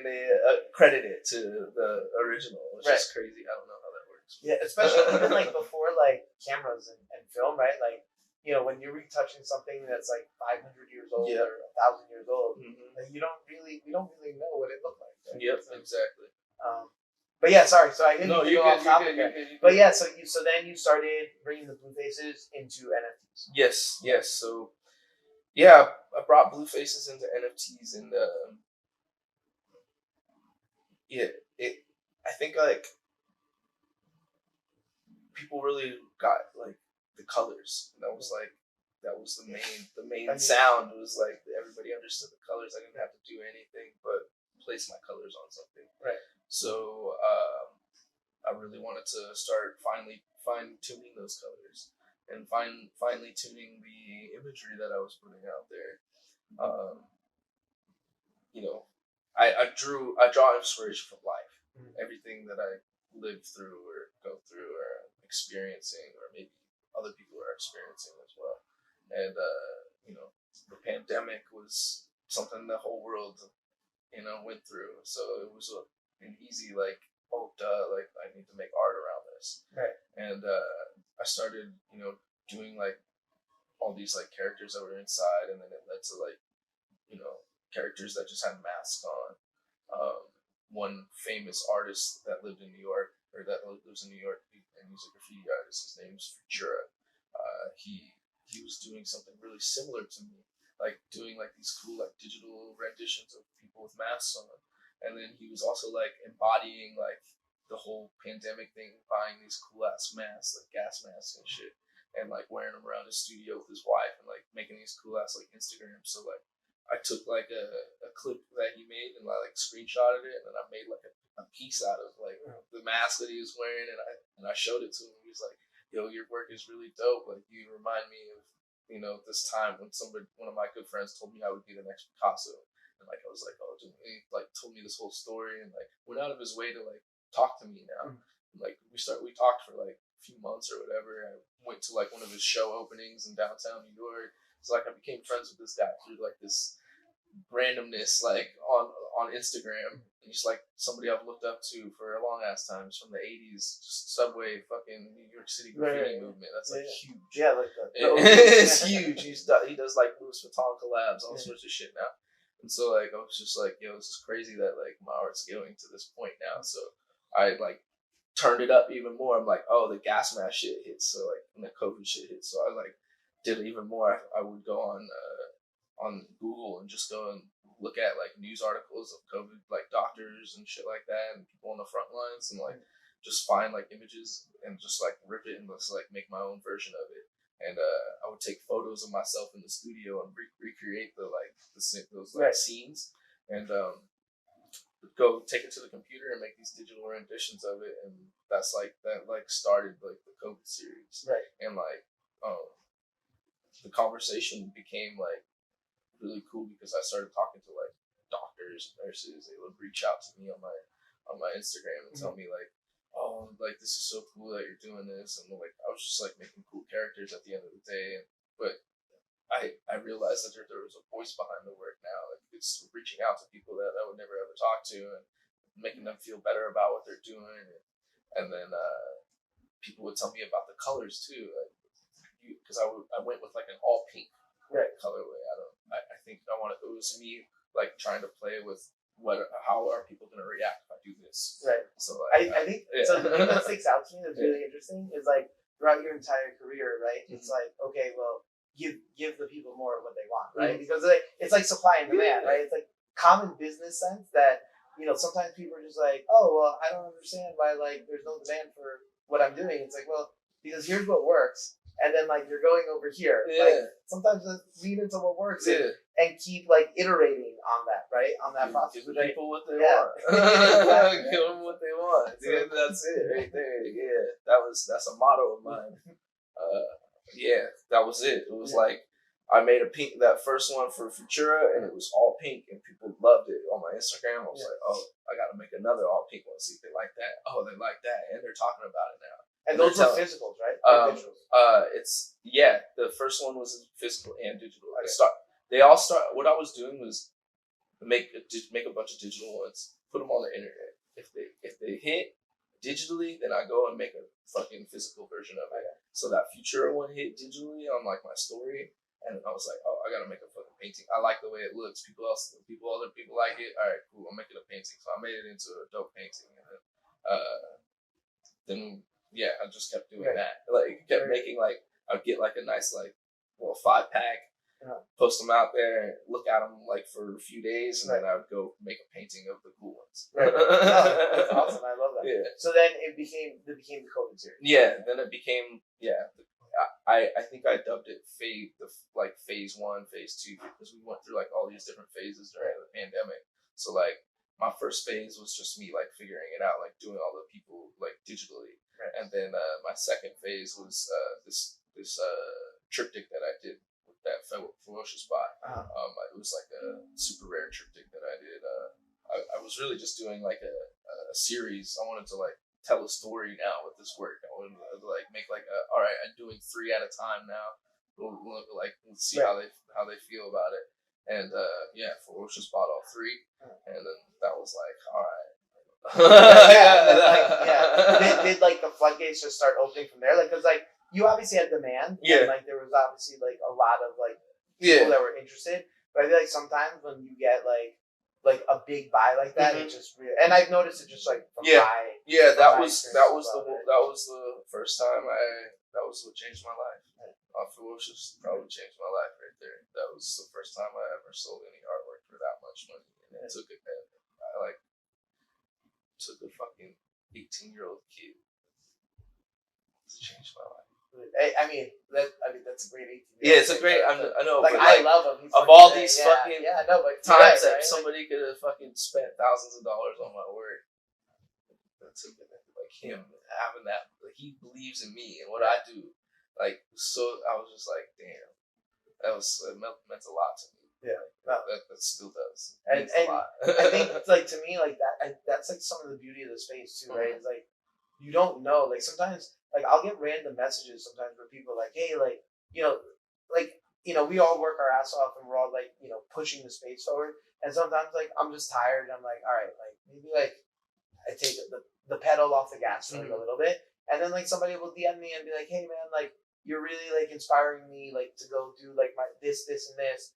credit it to the original, which right. is crazy. I don't know how that works. Yeah, especially even like before like cameras and film, right? Like, you know, when you're retouching something that's like 500 years old yeah. or 1,000 years old, like we don't really know what it looked like. Right? Yep, so, exactly. But yeah, sorry. So I didn't go off topic. But yeah, so then you started bringing the blue faces into NFTs. Yes. So yeah, I brought blue faces into NFTs, and I think like people really got like the colors. That was the main sound was like everybody understood the colors. I didn't have to do anything but place my colors on something. Right. So I really wanted to start finally fine-tuning those colors and finally tuning the imagery that I was putting out there. You know, I draw inspiration from life. Everything that I live through or go through or experiencing, or maybe other people are experiencing as well. And you know, the pandemic was something the whole world, you know, went through. So it was an easy like, oh duh, like I need to make art around this. Right. And I started, you know, doing like all these like characters that were inside, and then it led to like, you know, characters that just had masks on. One famous artist that lived in New York, or that lives in New York, and he's a graffiti artist. His name's Futura. He was doing something really similar to me, like doing like these cool like digital renditions of people with masks on. And then he was also like embodying like the whole pandemic thing, buying these cool ass masks, like gas masks and shit, and like wearing them around his studio with his wife, and like making these cool ass like Instagrams. So like I took like a clip that he made, and I like screenshotted it, and then I made like a piece out of like the mask that he was wearing, and I showed it to him. He was like, "Yo, your work is really dope. Like you remind me of, you know, this time when one of my good friends told me I would be the next Picasso." And like I was like, "Oh, dude," he like told me this whole story, and like went out of his way to like talk to me now. And, like we talked for like a few months or whatever. I went to like one of his show openings in downtown New York. So like I became friends with this guy through like this randomness, like on Instagram. He's like somebody I've looked up to for a long ass time. It's from the 80s, just subway fucking New York City graffiti movement. That's like huge. Yeah, like it's huge. He does like Louis Vuitton collabs, all sorts of shit now. And so like I was just like, yo, this is crazy that like my art's going to this point now. So I like turned it up even more. I'm like, oh, the gas mask shit hits. So like when the COVID shit hits, so I like did it even more. I would go on Google and just go and look at like news articles of COVID, like doctors and shit like that, and people on the front lines, and like just find like images and just like rip it and just like make my own version of it. And I would take photos of myself in the studio and recreate those scenes, and go take it to the computer and make these digital renditions of it. And that started like the COVID series, right? And like the conversation became like really cool because I started talking to like doctors and nurses. They would reach out to me on my Instagram and tell me like, oh, like this is so cool that you're doing this, and like I was just like making cool characters at the end of the day. But I realized that there was a voice behind the work now. Like it's reaching out to people that I would never ever talk to, and making them feel better about what they're doing. And then people would tell me about the colors too, like because I went with like an all pink colorway. I think it was me like trying to play with how are people gonna react if I do this. Right. So like, I think so. The thing that sticks out to me that's really interesting is like throughout your entire career, right? It's like, okay, well, give the people more of what they want, right? Because it's like supply and demand, right? It's like common business sense that, you know, sometimes people are just like, oh, well, I don't understand why like there's no demand for what I'm doing. It's like, well, because here's what works. and then like you're going over here. Yeah. Like sometimes lean into what works and keep like iterating on that, right? On that process. Give people what they Yeah. want. Give them what they want. Dude, that's it right there. Yeah, that's a motto of mine. Yeah, that was it. It was like I made a pink, that first one for Futura, and it was all pink, and people loved it on my Instagram. I was like, oh, I got to make another all pink one. See if they like that. Oh, they like that, and they're talking about it now. And those were physicals, right? Or digitals? It's the first one was physical and digital. They all start. What I was doing was make a bunch of digital ones, put them on the internet. If they hit digitally, then I go and make a fucking physical version of it. So that Futura one hit digitally on like my story, and I was like, oh, I gotta make a fucking painting. I like the way it looks. Other people like it. All right, cool. I'm making a painting. So I made it into a dope painting, and then I just kept doing that. Like kept making like I'd get like a nice like little 5-pack. Post them out there, look at them like for a few days, and then I would go make a painting of the cool ones. Right. That's awesome. I love that. Yeah. So then it became the COVID series. Yeah. Then it became I think I dubbed it phase 1, phase 2 because we went through like all these different phases during the pandemic. So like my first phase was just me like figuring it out, like doing all the people like digitally, and then my second phase was this triptych that I did. That ferocious bot. It was like a super rare triptych that I did. I was really just doing like a series. I wanted to like tell a story now with this work. I wanted to like make like all right, I'm doing 3 at a time now. We'll see how they feel about it. And ferocious bot all 3, and then that was like all right. Did like the floodgates just start opening from there? Like, cause like. You obviously had demand, and like there was obviously like a lot of like people that were interested. But I feel like sometimes when you get like a big buy like that, it just and I've noticed it just like from buy. Yeah, that was the first time that was what changed my life. Ferocious probably changed my life right there. That was the first time I ever sold any artwork for that much money, and it took a fucking 18-year-old kid to change my life. I mean that's a great 18. Yeah, it's a great. I know. Like I love him. Of all these fucking times that somebody could have fucking spent thousands of dollars on my work, that's like him having that. Like he believes in me and what I do. Like so, I was just like, damn, it meant a lot to me. Yeah, that still does. And a lot. I think it's like to me like that. That's like some of the beauty of the space too, right? It's like you don't know. Like sometimes. Like, I'll get random messages sometimes where people are like, hey, like, we all work our ass off and we're all, like, pushing the space forward. And sometimes, like, I'm just tired and I'm like, all right, like, maybe, like, I take the pedal off the gas for, like, a little bit. And then, like, somebody will DM me and be like, hey, man, like, you're really, like, inspiring me, like, to go do, like, this, and this.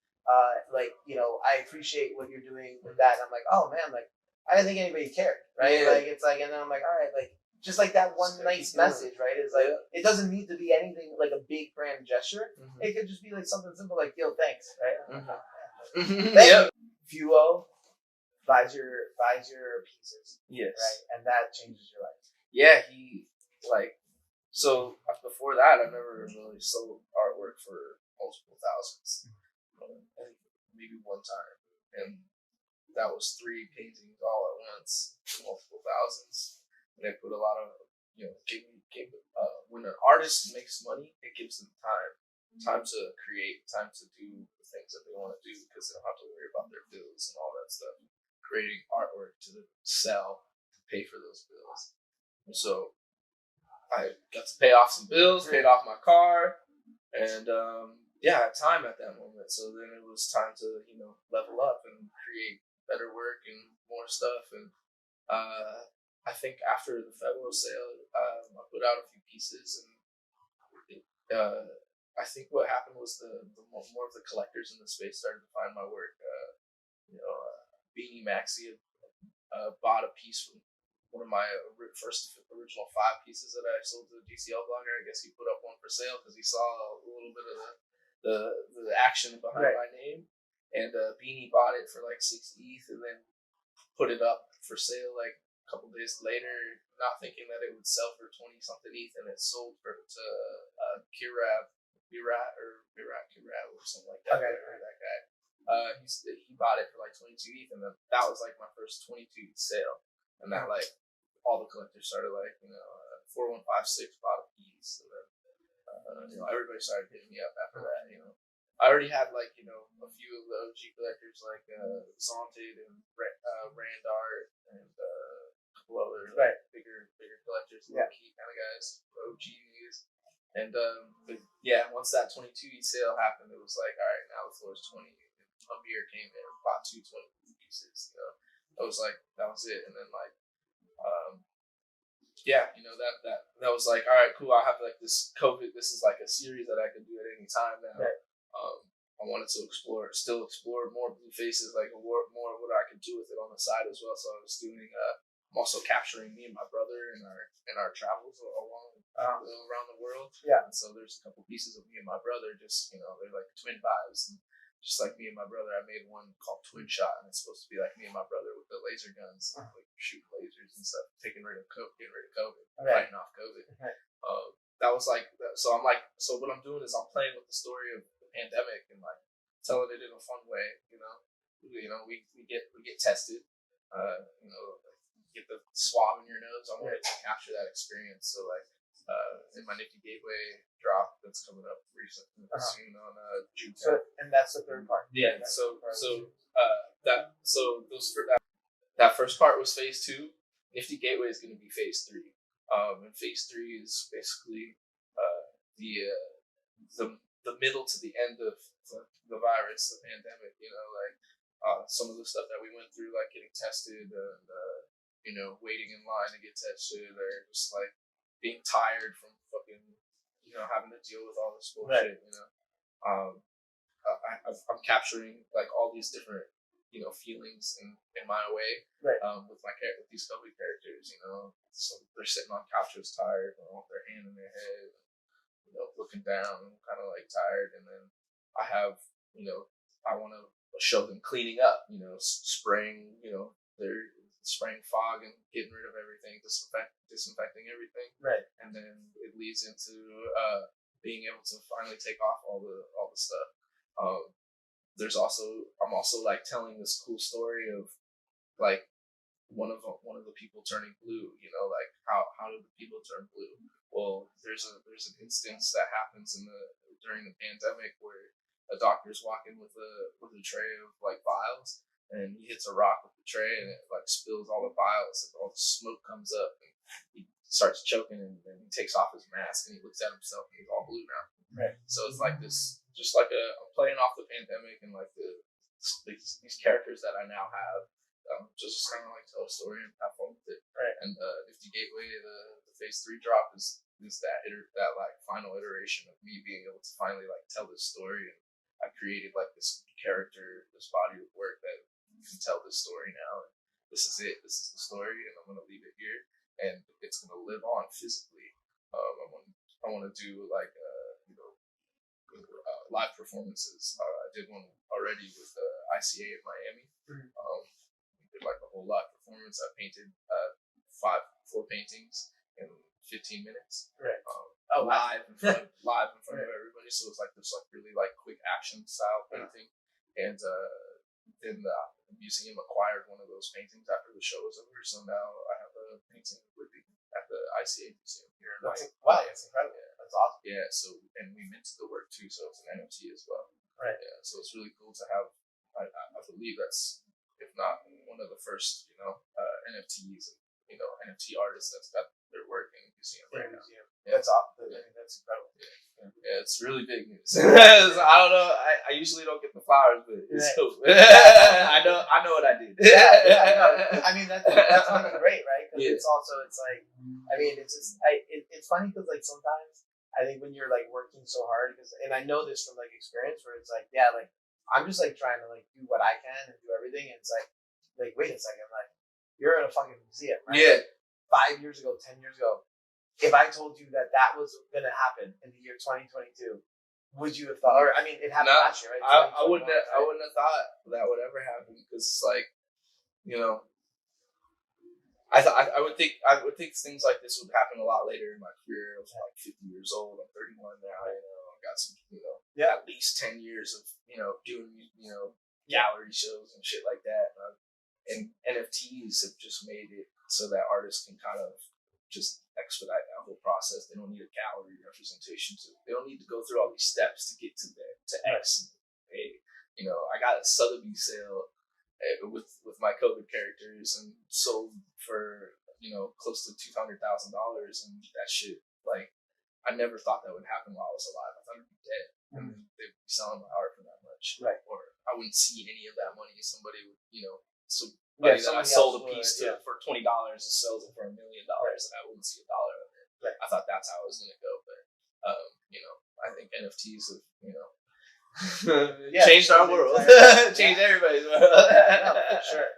Like, I appreciate what you're doing with that. And I'm like, oh, man, like, I didn't think anybody cared, right? Yeah. Like, it's like, and then I'm like, all right, like, just like that one nice message, right? It's like it doesn't need to be anything like a big grand gesture. It could just be like something simple, like "Yo, thanks," right? Thank you. Fuo buys your pieces, yes, right, and that changes your life. Yeah, so before that, I never really sold artwork for multiple thousands. Maybe one time, and that was 3 paintings all at once, multiple thousands. And they put a lot of, when an artist makes money, it gives them time to create, time to do the things that they want to do because they don't have to worry about their bills and all that stuff. Creating artwork to sell, to pay for those bills. And so I got to pay off some bills, paid off my car, and I had time at that moment. So then it was time to, level up and create better work and more stuff. And I think after the February sale, I put out a few pieces, and I think what happened was the more of the collectors in the space started to find my work. Beanie Maxi bought a piece from one of my first original 5 pieces that I sold to the DCL blogger. I guess he put up one for sale because he saw a little bit of the action behind my name, and Beanie bought it for like 6 ETH and then put it up for sale like a couple days later, not thinking that it would sell for 20 something ETH, and it sold to Kirab or something like that. Okay. That guy. He bought it for like 22 ETH, and then that was like my first 22 ETH sale, and that like all the collectors started like 4156 bought a piece, and then everybody started hitting me up after that. I already had like a few of the OG collectors like Zonted and Randart and a couple other bigger collectors, low key kind of guys, OGs. And once that 22 ETH sale happened, it was like, all right, now the floor is 20. And Amir came in and bought 220 pieces. I was like, that was it. And then like, that was like, all right, cool. I have like this COVID. This is like a series that I can do at any time now. Right. I wanted to still explore more blue faces, like more of what I could do with it on the side as well. So I was doing. I'm also capturing me and my brother in our travels around the world. Yeah. And so there's a couple pieces of me and my brother. Just they're like twin vibes. And just like me and my brother, I made one called Twin Shot, and it's supposed to be like me and my brother with the laser guns, like shooting lasers and stuff, getting rid of COVID, fighting off COVID. Okay. That was like, so I'm like, so what I'm doing is I'm playing with the story of the pandemic and like telling it in a fun way. We get tested. Get the swab in your nose. I wanted to capture that experience. So like, in my Nifty Gateway drop that's coming up recently soon on June 10th. So, and that's the third part. Yeah. That first part was phase 2. Nifty Gateway is going to be phase 3. And phase 3 is basically the middle to the end of the virus, the pandemic. Some of the stuff that we went through, like getting tested and waiting in line to get tested, or just like being tired from fucking having to deal with all this bullshit. I'm capturing like all these different feelings in my way, with these COVID characters. So they're sitting on couches tired, with their hand in their head, looking down, kind of like tired, and then I have I want to show them cleaning up, spraying they're spraying fog and getting rid of everything, disinfecting everything, right? And then it leads into being able to finally take off all the stuff. I'm also like telling this cool story of like one of the people turning blue. Like how do the people turn blue? Well, there's an instance that happens during the pandemic where a doctor's walking with a tray of like vials, and he hits a rock with the tray, and it like spills all the vials, and all the smoke comes up, and he starts choking, and then he takes off his mask, and he looks at himself, and he's all blue now. Right. So it's like this, just like I'm playing off the pandemic and like these characters that I now have, just kind of like tell a story and have fun with it. Right. And Nifty Gateway, the phase 3 drop is that like final iteration of me being able to finally like tell this story, and I created like this character, this body of work that can tell this story now. And this is it. This is the story, and I'm gonna leave it here, and it's gonna live on physically. I want to do like live performances. I did one already with ICA in Miami. We did like a whole live performance. I painted 4 paintings in 15 minutes. Right. Live in front of everybody. So it's like this like really like quick action style painting, and then the museum acquired one of those paintings after the show was over. So now I have a painting with me at the ICA museum here in Miami. Wow, that's incredible. Yeah. That's awesome. Yeah. So, and we minted the work too, so it's an NFT as well. Right. Yeah. So it's really cool to have. I believe that's, if not one of the first, NFTs and NFT artists that's got their work in the museum right now. Yeah. That's awesome. I mean, that's incredible. Yeah, it's really big news. I don't know. I usually don't get the flowers, but it's cool. I know what I did. Yeah. I mean, that's fucking great, right? Because it's like, I mean, it's just, it's funny because like sometimes I think when you're like working so hard, and I know this from like experience, where it's like, yeah, like I'm just like trying to like do what I can and do everything, and it's like wait a second, like you're in a fucking museum, right? Yeah. 5 years ago, 10 years ago, if I told you that was going to happen in the year 2022, would you have thought? Or I mean, it happened last year, right? I wouldn't have thought that would ever happen, because it's like, I would think things like this would happen a lot later in my career. I was like 50 years old. I'm 31 now. I got some at least 10 years of doing gallery shows and shit like that. And NFTs have just made it so that artists can kind of just expedite that whole process. They don't need a gallery representation they don't need to go through all these steps to get to X. Hey, I got a Sotheby's sale with my COVID characters and sold for close to $200,000, and that shit, like, I never thought that would happen while I was alive. I thought I'd be dead and they'd be selling my art for that much, right? Or I wouldn't see any of that money. Somebody would that I sold a piece to for $20 and sells it for $1 million, and I wouldn't see $1 of it. Right. I thought that's how it was gonna go, but I think NFTs have changed our world, changed everybody's world. No, for sure.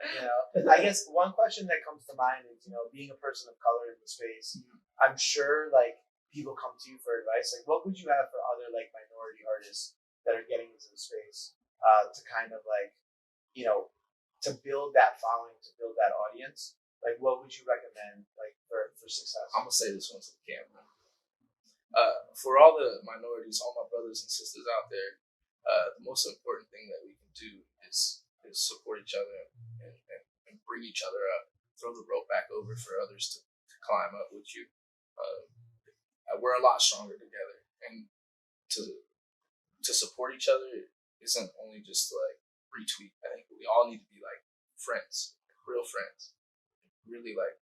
I guess one question that comes to mind is, being a person of color in the space, I'm sure like people come to you for advice. Like, what would you have for other like minority artists that are getting into the space to kind of like, to build that following, to build that audience? Like, what would you recommend like for success? I'm gonna say this one to the camera. For all the minorities, all my brothers and sisters out there, the most important thing that we can do is support each other and bring each other up, throw the rope back over for others to climb up with you. We're a lot stronger together, and to support each other isn't only just like retweet. I think we all need to be like friends, real friends, really like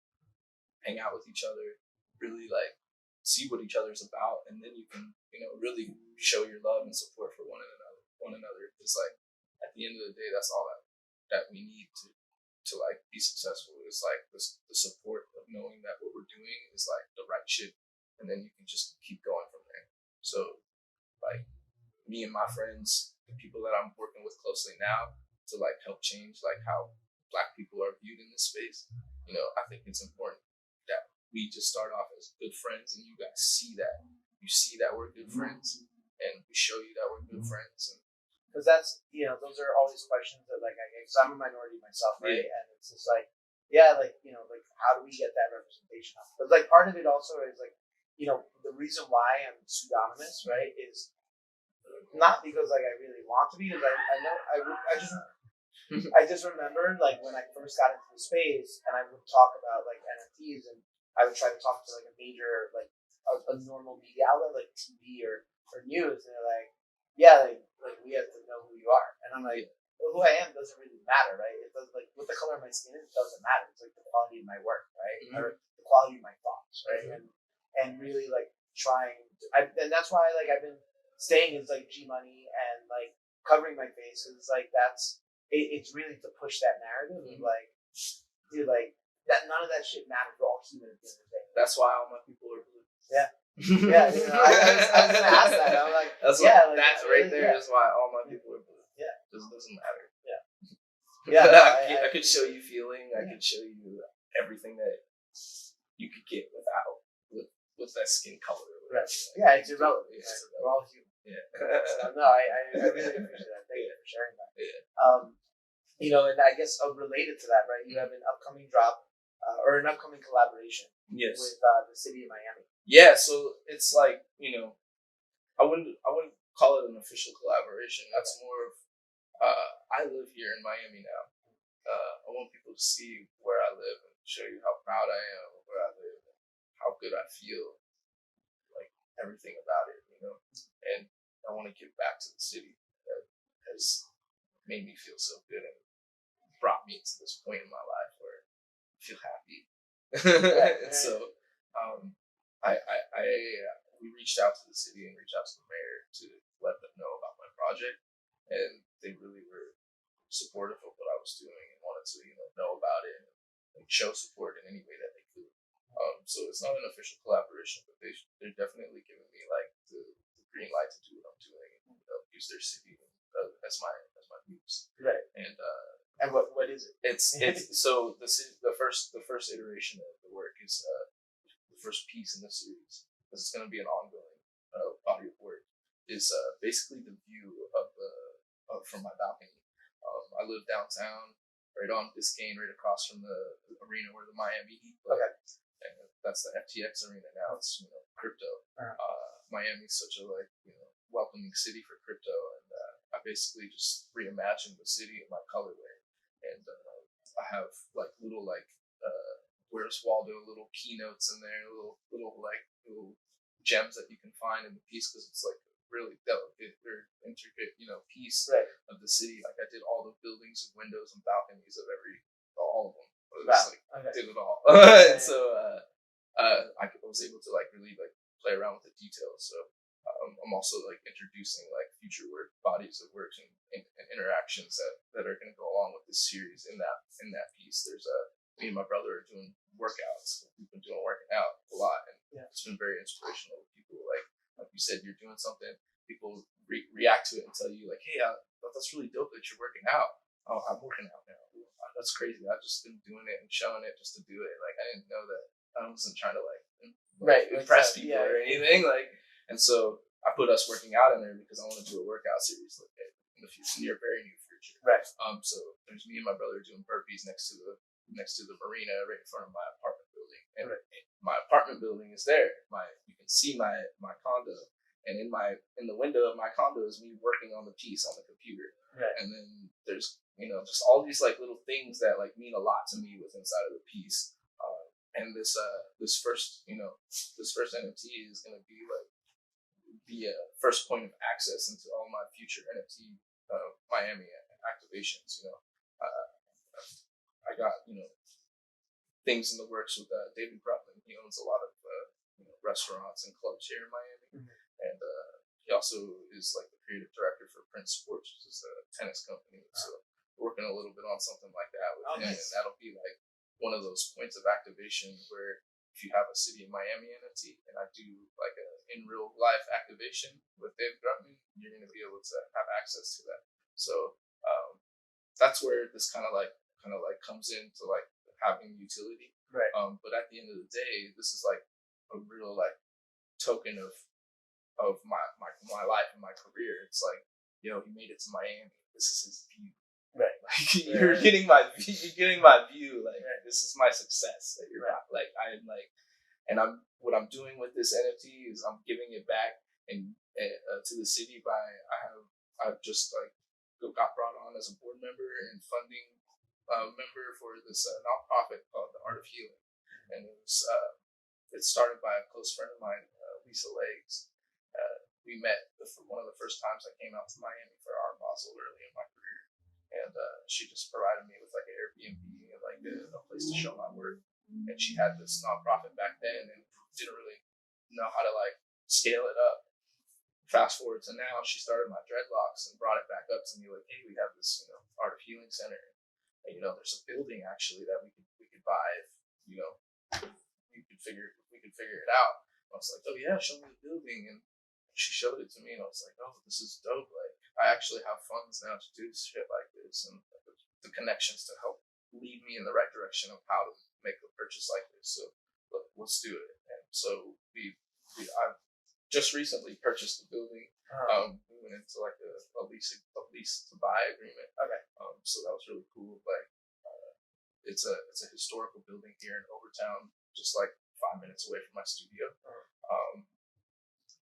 hang out with each other, really like see what each other's about, and then you can really show your love and support for one another. Because like at the end of the day, that's all that we need to like be successful. Is like the support of knowing that what we're doing is like the right shit, and then you can just keep going from there. So like me and my friends, the people that I'm working with closely now to like help change like how Black people are viewed in this space, I think it's important that we just start off as good friends, and you guys see that. You see that we're good friends, and we show you that we're good friends. Because that's, those are all these questions that like I get, because I'm a minority myself, right? Yeah. And it's just like, like how do we get that representation up? But like part of it also is like, the reason why I'm pseudonymous, right, is not because like I really want to be, because I just remember like when I first got into the space and I would talk about like NFTs, and I would try to talk to like a major like a normal media outlet like TV or news, and they're like, like we have to know who you are, and I'm like, well, who I am doesn't really matter, right? It does, like with the color of my skin, it doesn't matter. It's like the quality of my work, right, or the quality of my thoughts, right, and really like trying. And that's why like I've been staying as like gmoney and like covering my face, because like it's really to push that narrative of like, dude, like that none of that shit matters. We're all human at the end of the day. That's why all my people are blue. Yeah. I was gonna ask that. I'm like, that right there is why all my people are blue. Yeah, it doesn't matter. I could show you feeling. I could show you everything that you could get with that skin color. Right. Yeah, it's irrelevant. Yeah, right? We're all human. Yeah. So, no, I really appreciate that. Thank you for sharing that. Yeah. And I guess related to that, right? You have an upcoming drop or an upcoming collaboration. Yes. With the city of Miami. Yeah, so it's like, I wouldn't call it an official collaboration. That's more of I live here in Miami now. I want people to see where I live and show you how proud I am of where I live and how good I feel, like everything about it, And I want to give back to the city that has made me feel so good and brought me to this point in my life where I feel happy. And so we reached out to the city and reached out to the mayor to let them know about my project, and they really were supportive of what I was doing and wanted to know about it and show support in any way that they could. So it's not an official collaboration, but they're definitely giving me like the green light to do what I'm doing and use their city as my muse. Right. And what is it? It's so the first iteration of the work is the first piece in the series, because it's going to be an ongoing body of work. Is basically the view of from my balcony. I live downtown, right on Biscayne, right across from the arena where the Miami Heat play. Okay. And that's the FTX arena now. It's crypto. Miami's such a welcoming city for crypto, and I basically just reimagined the city in my colorway, and I have little Where's Waldo little keynotes in there, little gems that you can find in the piece because it's like really delicate, very intricate, piece of the city. Like I did all the buildings and windows and balconies of all of them. Did it all. And so I was able to really play around with the details. So I'm also introducing future work, bodies of work, and interactions that are going to go along with this series in that piece. There's me and my brother are doing workouts. We've been working out a lot, and it's been very inspirational. People like you said, you're doing something. People react to it and tell you hey, that's really dope that you're working out. Oh, I'm working out now. That's crazy. I've just been doing it and showing it just to do it. I didn't know that. I wasn't trying to impress people or anything. And so I put us working out in there because I want to do a workout series in the future, very near future. Right. So there's me and my brother doing burpees next to the marina, right in front of my apartment building. And my apartment building is there. You can see my condo, and in the window of my condo is me working on the piece on the computer. Right. And then there's just all these little things that mean a lot to me with inside of the piece. And this first NFT is going to be the first point of access into all my future NFT Miami activations. I got things in the works with David Brutman. He owns a lot of restaurants and clubs here in Miami, and he also is the creative director for Prince Sports, which is a tennis company. So we're working a little bit on something like that with him, nice. And that'll be one of those points of activation where if you have a City of Miami NFT and I do a in real life activation with David Brutman, you're going to be able to have access to that. So that's where this kind of comes into having utility. Right. But at the end of the day, this is a real token of my life and my career. It's he made it to Miami. This is his view. Right. You're getting my view. You're getting my view. This is my success. That you're and what I'm doing with this NFT is I'm giving it back and to the city by I've just got brought on as a board member and funding member for this nonprofit called the Art of Healing, and it started by a close friend of mine, Lisa Legs. We met one of the first times I came out to Miami for Art Basel early in my career, and she just provided me with an Airbnb and a place to show my work. And she had this nonprofit back then and didn't really know how to scale it up. Fast forward to now, she started my dreadlocks and brought it back up to me hey, we have this Art of Healing Center, and there's a building actually that we could buy if we could figure it out. And I was oh yeah, show me the building, and she showed it to me, and I was oh, this is dope. I actually have funds now to do shit like this, and the connections to help lead me in the right direction of how to make a purchase like this. So let's do it. And so I've just recently purchased the building. We went into a lease to buy agreement. Okay. So that was really cool. It's a historical building here in Overtown, just 5 minutes away from my studio.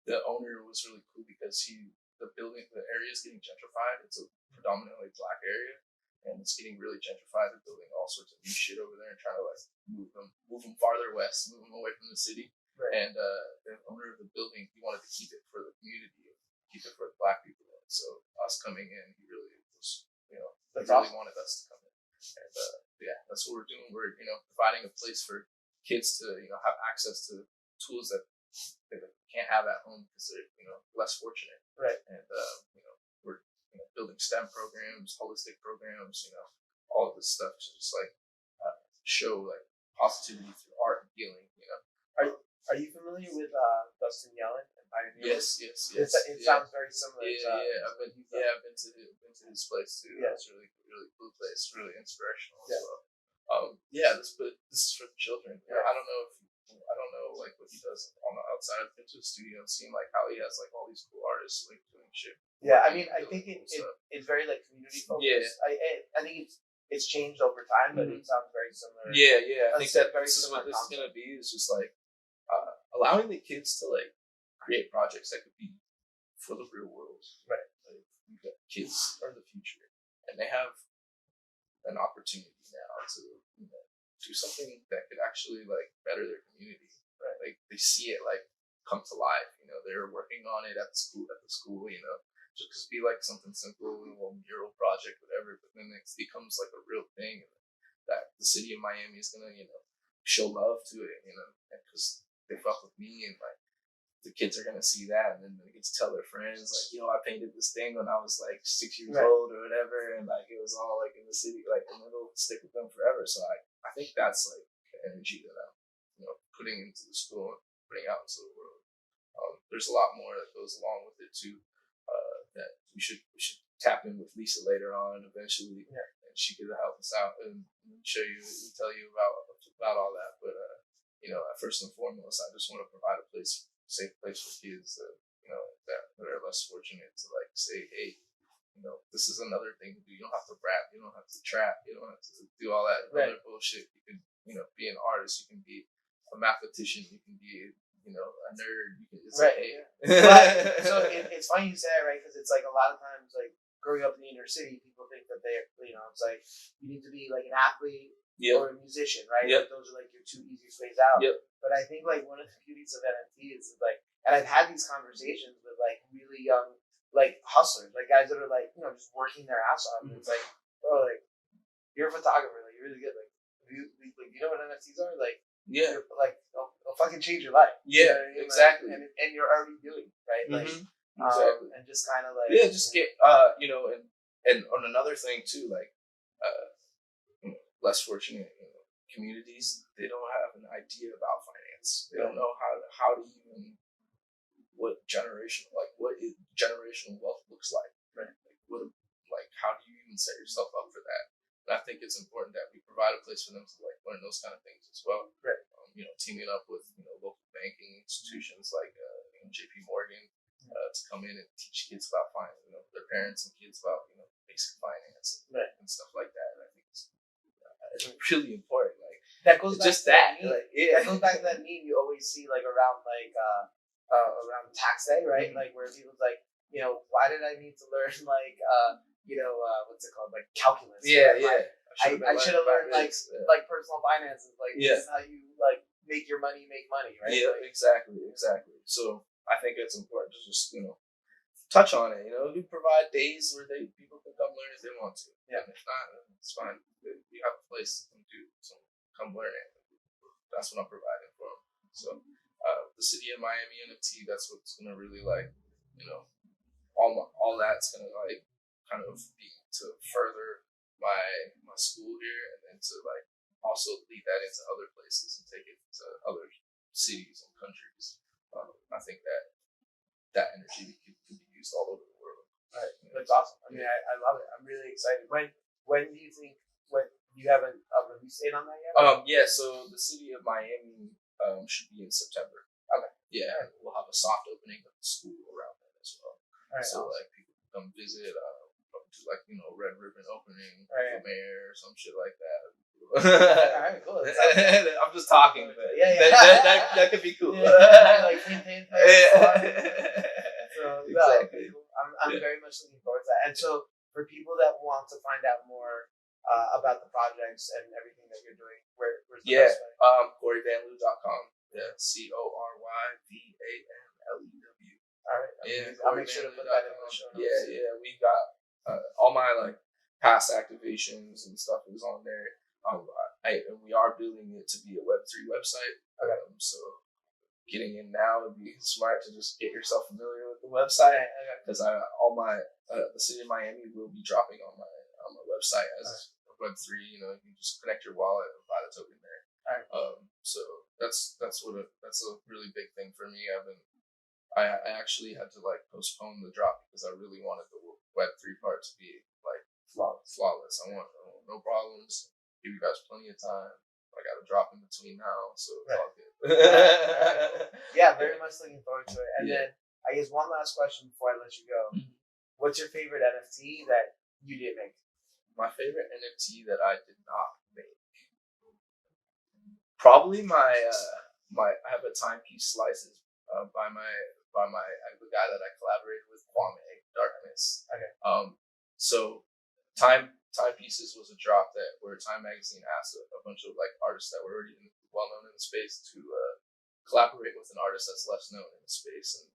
The owner was really cool because the area is getting gentrified. It's a predominantly Black area, and it's getting really gentrified. They're building all sorts of new shit over there and trying to move them farther west, move them away from the city. Right. And the owner of the building, he wanted to keep it for the community, keep it for the Black people. And so us coming in, he really was, wanted us to come in. And that's what we're doing. We're providing a place for kids to have access to tools that they can't have at home because they're less fortunate. Right. And we're building STEM programs, holistic programs, all of this stuff to just show positivity through art and healing. Are you familiar with Dustin Yellen and Pioneer? Yes. It sounds very similar. I've been to his place too. Yeah. It's really cool place, really inspirational Yeah. as well. This is for the children. Yeah. I don't know what he does on the outside. I've been to the studio and seen how he has all these cool artists doing shit. Yeah, I mean, I think it's very community focused. Yeah. I think it's changed over time, but it sounds very similar. Yeah. I think that very this is what similar this is gonna be. Is just like allowing the kids to like create projects that could be for the real world. Right. Like, kids are the future, and they have an opportunity now to do something that could actually like better their community. Right. Like they see it like come to life. They're working on it at the school. Just be like something simple, a little mural project, whatever. But then it becomes like a real thing that the city of Miami is gonna show love to it. Because they fuck with me, and like the kids are gonna see that, and then they get to tell their friends like, I painted this thing when I was like 6 years old or whatever, and like it was all like in the city, like, and it'll stick with them forever. So I think that's like the energy that I'm putting into the school and putting out into the world. There's a lot more that goes along with it too. That we should tap in with Lisa later on eventually, and she could help us out and show you and tell you about all that. But first and foremost, I just want to provide a safe place for kids that that are less fortunate to like say, hey, this is another thing to do. You don't have to rap, you don't have to trap, you don't have to do all that other bullshit. You can be an artist, you can be a mathematician, you can be a nerd. It's okay. So it's funny you say that, right? Because it's like a lot of times, like growing up in the inner city, people think that they're, it's like you need to be like an athlete or a musician, right? Like, those are like your two easiest ways out. But I think like one of the beauties of NFTs is like, and I've had these conversations with like really young like hustlers, like guys that are like just working their ass off. And it's like, bro, like you're a photographer, like you're really good, like you know what NFTs are, like. Yeah, like it'll fucking change your life. Yeah, exactly. And you're already doing it, right? Like, exactly. And just kind of like just get and on another thing too, like less fortunate communities, they don't have an idea about finance. They don't know how to even what generational wealth looks like. Right. Like how do you even set yourself up for that? And I think it's important that we provide a place for them to like learn those kind of things as well. Right. Teaming up with local banking institutions like JP Morgan to come in and teach kids about finance, their parents and kids about basic finance and stuff like that. And I think it's really important. Like that goes back just to that. That goes back to that meme you always see like around around tax day, right? Like where people's like, why did I need to learn like what's it called, like calculus? I should have learned like personal finances. Like this is how you like make your money make money, right? Yeah, like, exactly. So I think it's important to just touch on it. You provide days where people can come learn if they want to. Yeah, and if not, it's fine. You have a place to come learn it. That's what I'm providing for them. So the city of Miami NFT, that's what's gonna really like, all that's gonna like kind of be to further my school here, and then to like also lead that into other places and take it to other cities and countries. I think that energy can be used all over the world. Right. That's awesome. I mean, I love it. I'm really excited. When do you think? When do you have a release date on that yet? So the city of Miami should be in September. Okay. Yeah, right. We'll have a soft opening of the school around that as well. Right, so awesome. Like people can come visit. Do like red ribbon opening, right. The mayor or some shit like that. All right, cool. I'm just talking, but that could be cool. Like campaign. So exactly. I'm very much looking forward to that. And so for people that want to find out more about the projects and everything that you're doing, where's the best way? CoryVanLew.com. Yeah, CoryVanLew. All right. I'll make sure to put that in the show notes. Yeah. We got all my like past activations and stuff is on there. And we are building it to be a Web3 website. So getting in now would be smart to just get yourself familiar with the website, because the city of Miami will be dropping on my website as Web3. You can just connect your wallet and buy the token there. So that's a really big thing for me. I actually had to like postpone the drop because I really wanted the Web3 part to be like flawless. I want no problems. Give you guys plenty of time. I got to drop in between now, so it's all good. Yeah, very much looking forward to it. And then I guess one last question before I let you go. What's your favorite NFT that you didn't make? My favorite NFT that I did not make. Probably my I have a timepiece slices by the guy that I collaborated with, Kwame Darkness. Okay. So timepieces was a drop that where Time Magazine asked a bunch of like artists that were already well known in the space to collaborate with an artist that's less known in the space and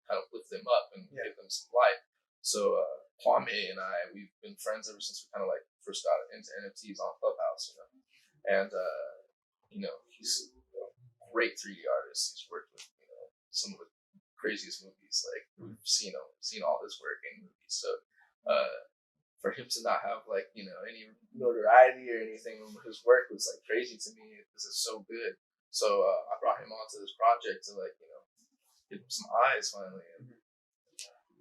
kind of lift them up and give them some light. So Kwame and I, we've been friends ever since we kind of like first got into NFTs on Clubhouse, and he's a great 3D artist. He's worked with some of the craziest movies. Like we've seen all his work in movies. So for him to not have like any notoriety or anything, his work was like crazy to me because it's so good. So I brought him onto this project to like give him some eyes finally. And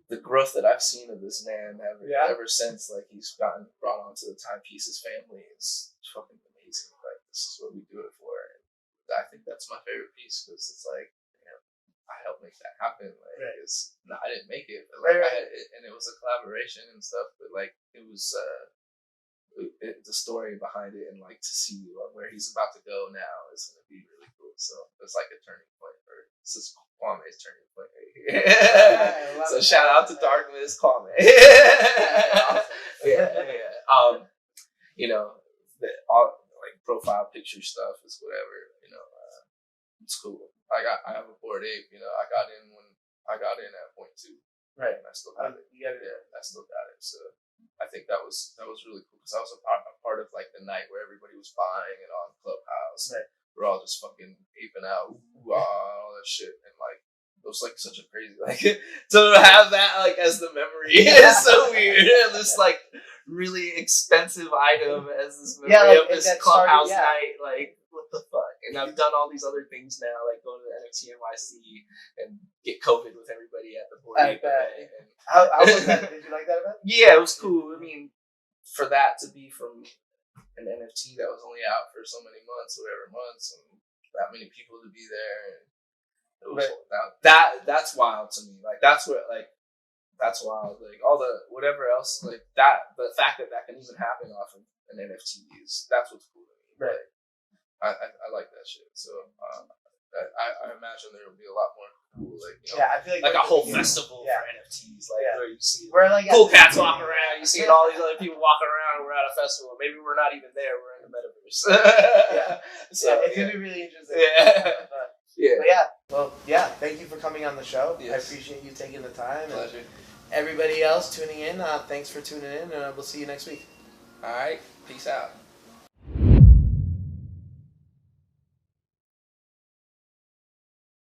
the growth that I've seen of this man ever since like he's gotten brought onto the Timepieces family is fucking amazing. Like this is what we do it for. And I think that's my favorite piece because it's like I helped make that happen. Like I didn't make it, but like and it was a collaboration and stuff. But like it was the story behind it and like to see where he's about to go now is going to be really cool. So it's like a turning point for this is Kwame's turning point right here. So shout out to Darkness Kwame. All like profile picture stuff is whatever. It's cool. I have a Bored Ape. I got in at 0.2. Right. And I still got it. You got it. Yeah, I still got it. So I think that was really cool because I was a part of like the night where everybody was buying it on Clubhouse. Right. We're all just fucking aping out, all that shit, and like it was like such a crazy like to have that like as the memory is so weird. This like really expensive item as this memory of this Clubhouse night, like what the fuck? And I've done all these other things now, like go to the NFT NYC and get COVID with everybody at the Bored Ape event. How was that? Did you like that event? Yeah, it was cool. I mean, for that to be from an NFT that was only out for so many months, and that many people to be there, and it was that's wild to me. Like that's wild. Like all the whatever else, like that. The fact that can even happen off of an NFT that's what's cool to me. Right. I like that shit. So I imagine there will be a lot more cool, like I feel like a whole festival for NFTs, like where you see cool cats walking around, you see all these other people walking around, and we're at a festival. Maybe we're not even there; we're in the metaverse. So it's gonna be really interesting. Thank you for coming on the show. Yes. I appreciate you taking the time. Pleasure. And everybody else tuning in, thanks for tuning in, and we'll see you next week. All right, peace out.